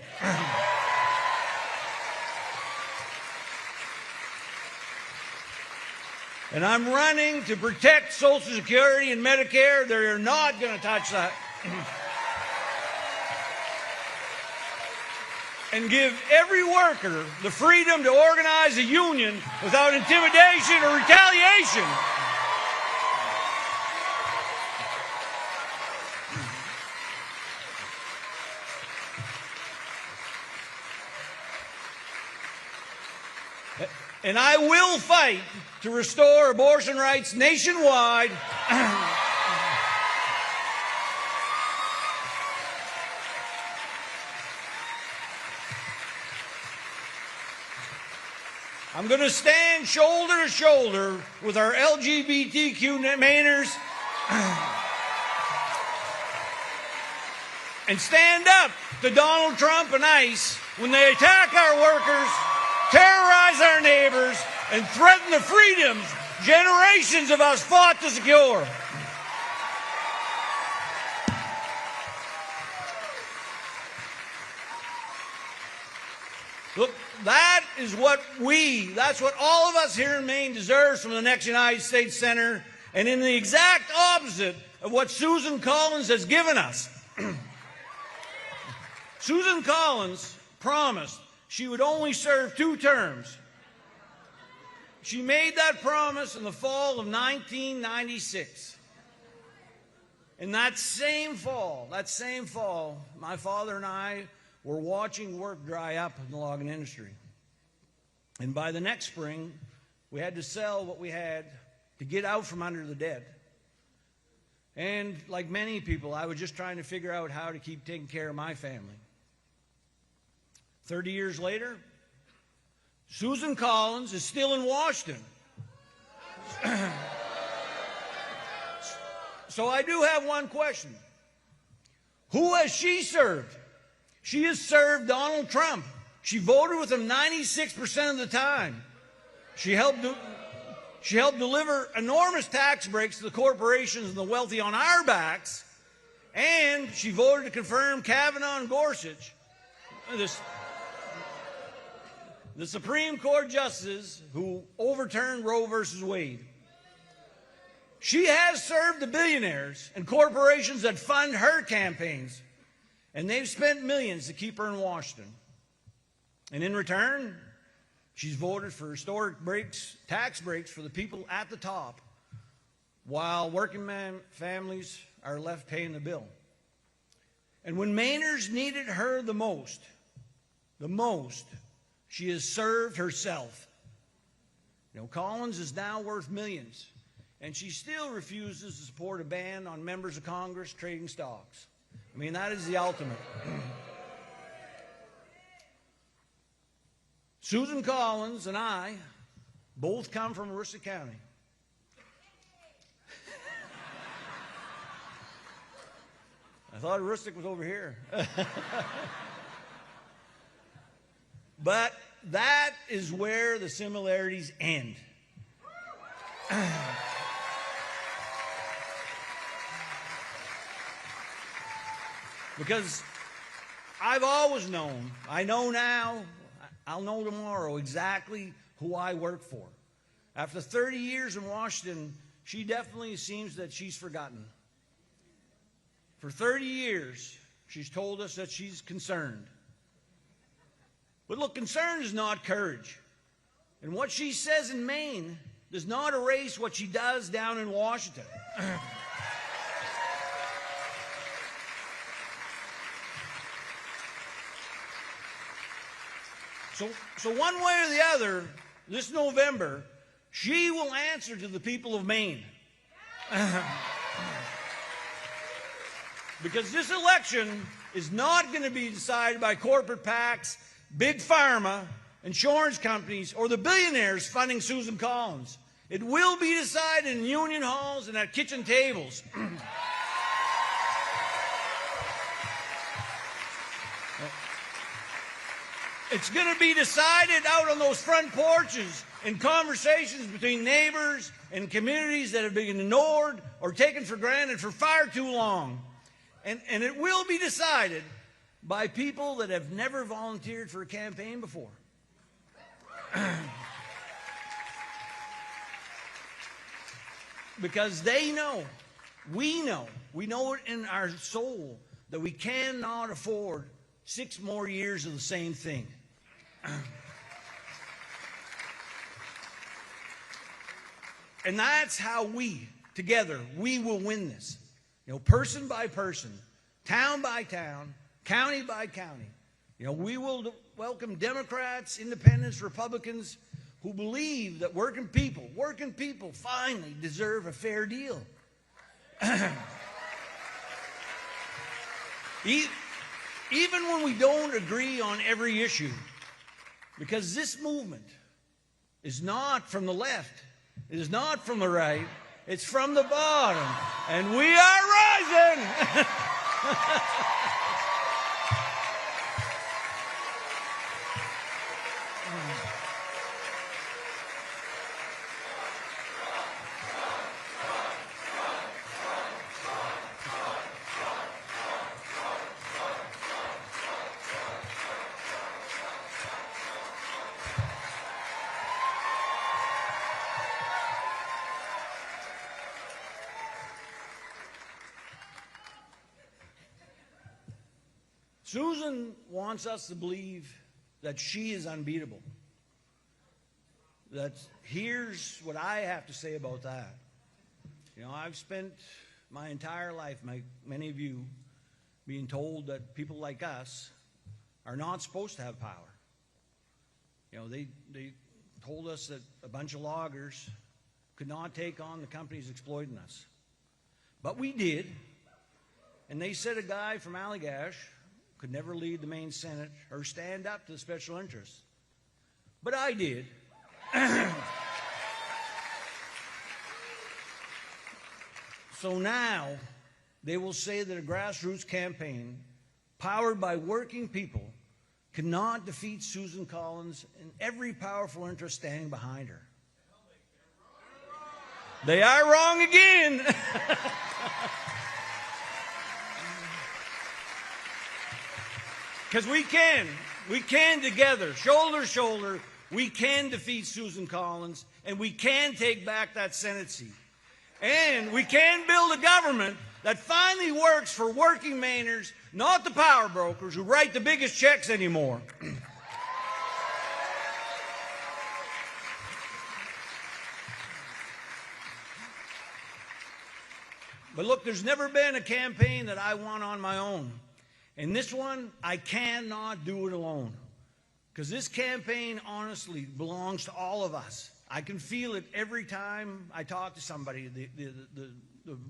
And I'm running to protect Social Security and Medicare. They're not going to touch that. And give every worker the freedom to organize a union without intimidation or retaliation. And I will fight to restore abortion rights nationwide. I'm going to stand shoulder to shoulder with our LGBTQ Mainers and stand up to Donald Trump and ICE when they attack our workers, terrorize our neighbors, and threaten the freedoms generations of us fought to secure. Look, that's what all of us here in Maine deserves from the next United States Senator, and in the exact opposite of what Susan Collins has given us. Susan Collins promised she would only serve 2 terms. She made that promise in the fall of 1996. And that same fall, my father and I were watching work dry up in the logging industry. And by the next spring, we had to sell what we had to get out from under the debt. And like many people, I was just trying to figure out how to keep taking care of my family. 30 years later, Susan Collins is still in Washington. So I do have one question. Who has she served? She has served Donald Trump. She voted with him 96% of the time. She helped deliver enormous tax breaks to the corporations and the wealthy on our backs, and she voted to confirm Kavanaugh and Gorsuch, the Supreme Court justices who overturned Roe versus Wade. She has served the billionaires and corporations that fund her campaigns, and they've spent millions to keep her in Washington. And in return, she's voted for historic tax breaks for the people at the top, while working families are left paying the bill. And when Mainers needed her the most, she has served herself. You know, Collins is now worth millions, and she still refuses to support a ban on members of Congress trading stocks. I mean, that is the ultimate. Susan Collins and I both come from Aroostook County. I thought Aroostook was over here. But that is where the similarities end. Because I've always known, I know now, I'll know tomorrow exactly who I work for. After 30 years in Washington, she definitely seems that she's forgotten. For 30 years, she's told us that she's concerned. But look, concern is not courage. And what she says in Maine does not erase what she does down in Washington. So one way or the other, this November, she will answer to the people of Maine. Because this election is not going to be decided by corporate PACs, big pharma, insurance companies, or the billionaires funding Susan Collins. It will be decided in union halls and at kitchen tables. It's going to be decided out on those front porches in conversations between neighbors and communities that have been ignored or taken for granted for far too long. And it will be decided by people that have never volunteered for a campaign before. Because they know, we know it in our soul that we cannot afford 6 more years of the same thing. And that's how we, together, we will win this. You know, person by person, town by town, county by county. You know, we will welcome Democrats, Independents, Republicans who believe that working people finally deserve a fair deal. Even when we don't agree on every issue, because this movement is not from the left, it is not from the right, it's from the bottom, and we are rising! Susan wants us to believe that she is unbeatable. Here's what I have to say about that. You know, I've spent my entire life, many of you, being told that people like us are not supposed to have power. You know, they told us that a bunch of loggers could not take on the companies exploiting us. But we did. And they said a guy from Allagash could never lead the Maine Senate or stand up to the special interests. But I did. So now they will say that a grassroots campaign powered by working people cannot defeat Susan Collins and every powerful interest standing behind her. They are wrong again. Because we can together, shoulder to shoulder, we can defeat Susan Collins, and we can take back that Senate seat. And we can build a government that finally works for working Mainers, not the power brokers who write the biggest checks anymore. But look, there's never been a campaign that I won on my own. And this one, I cannot do it alone. Because this campaign, honestly, belongs to all of us. I can feel it every time I talk to somebody, the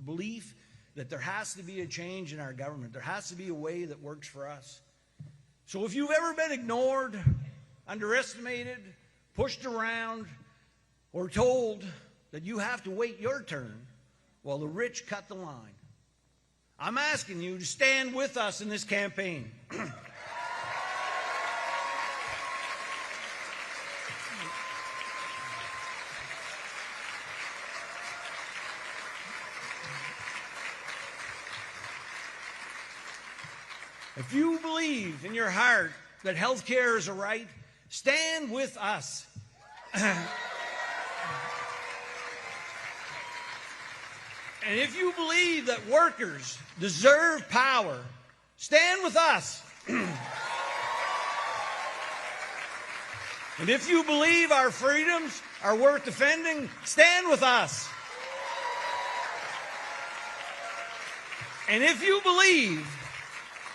belief that there has to be a change in our government. There has to be a way that works for us. So if you've ever been ignored, underestimated, pushed around, or told that you have to wait your turn while the rich cut the line, I'm asking you to stand with us in this campaign. If you believe in your heart that health care is a right, stand with us. And if you believe that workers deserve power, stand with us. And if you believe our freedoms are worth defending, stand with us. And if you believe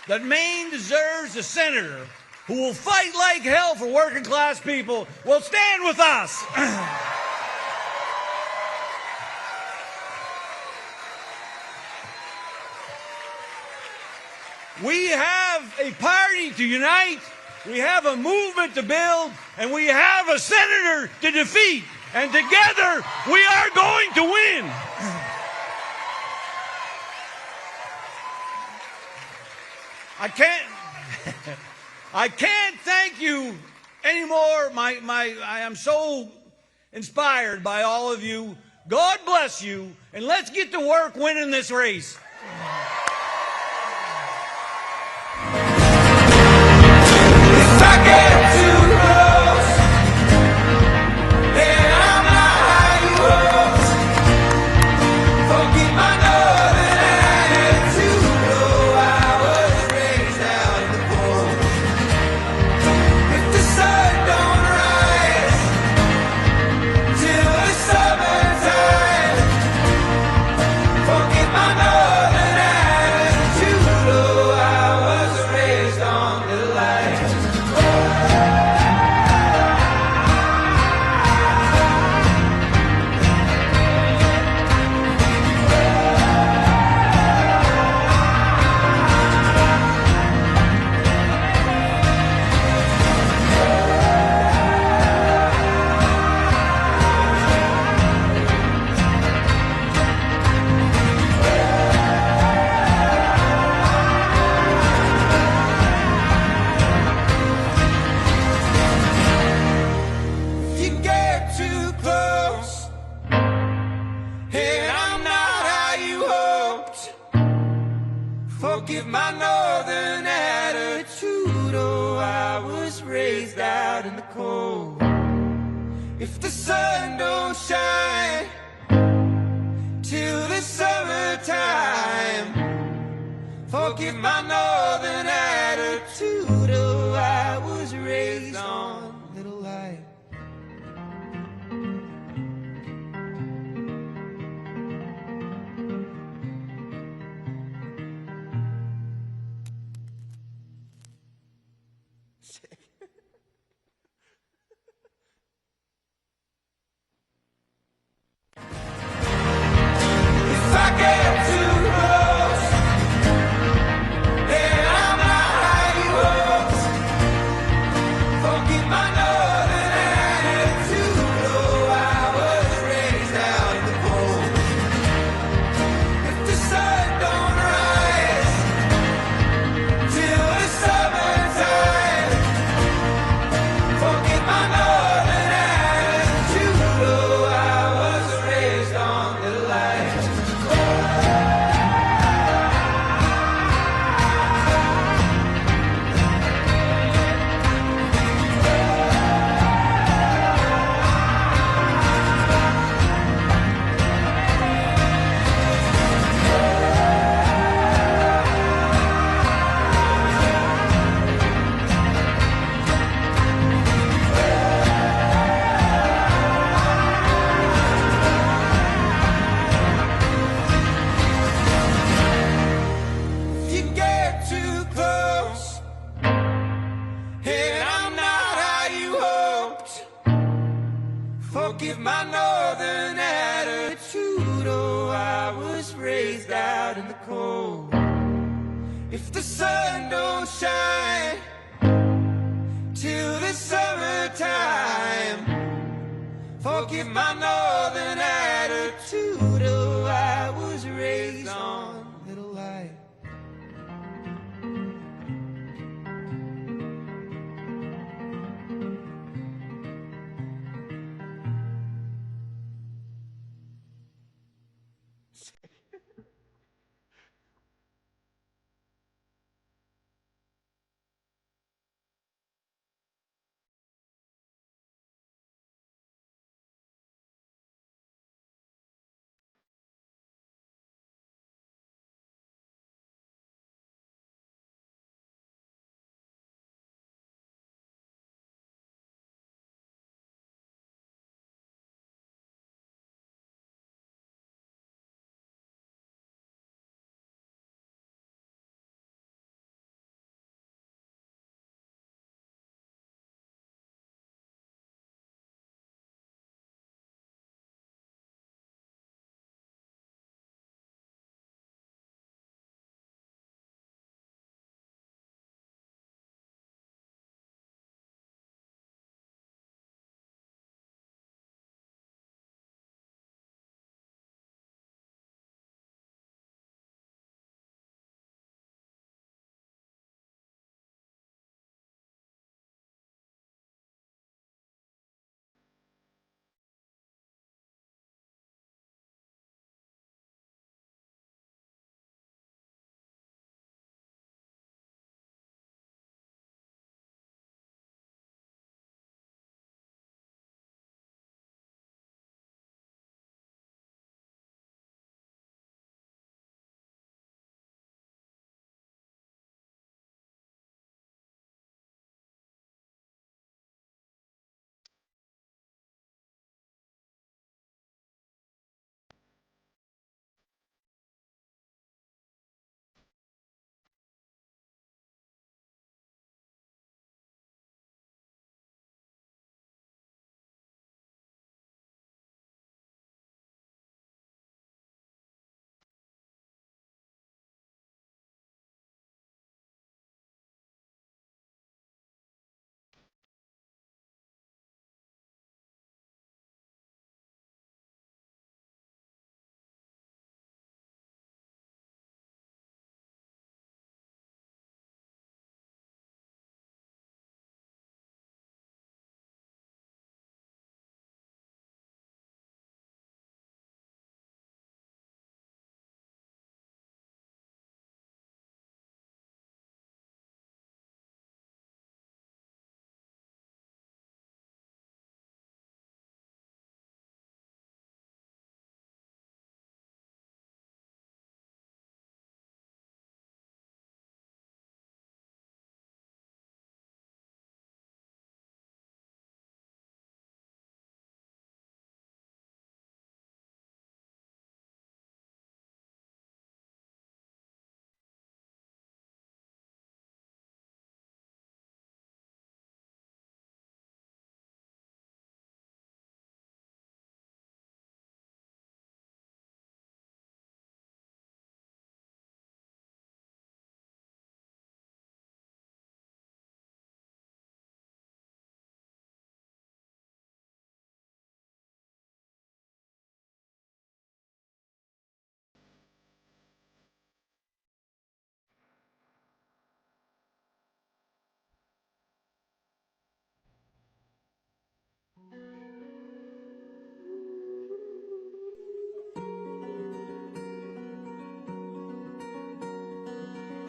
that Maine deserves a senator who will fight like hell for working class people, well, stand with us. We have a party to unite, we have a movement to build, and we have a senator to defeat. And together, we are going to win. I can't thank you anymore. I am so inspired by all of you. God bless you, and let's get to work winning this race. Forgive my northern attitude. Oh, I was raised out in the cold. If the sun don't shine till the summertime, forgive my northern attitude. Oh, I was raised on little light. If I get too close, then I'm not Forgive my northern attitude. Oh, I was raised out in the cold. If the sun don't shine till the summertime, forgive my northern attitude. Oh, I was raised on little light.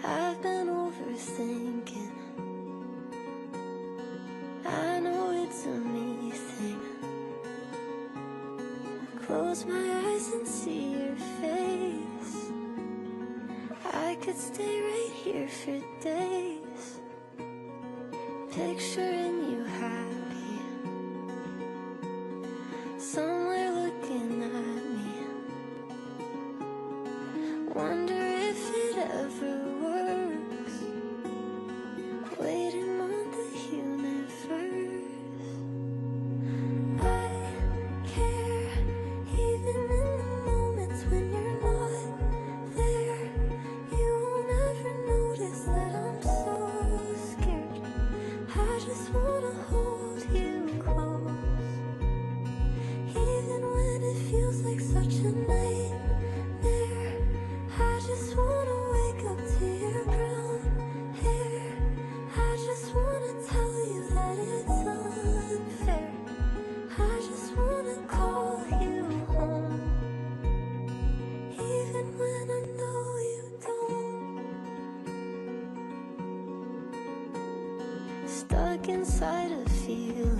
I've been overthinking. I know it's a me thing. Close my eyes and see your face. I could stay right here for days, picturing you happy, somewhere looking at me. Wonder if it ever works, waiting on the universe. I wanna hold you close, even when it feels like such a nightmare. I just wanna wake up to your brown hair. I just wanna tell you that it's unfair. I just wanna call you home, even when I know you don't. Stuck inside a feeling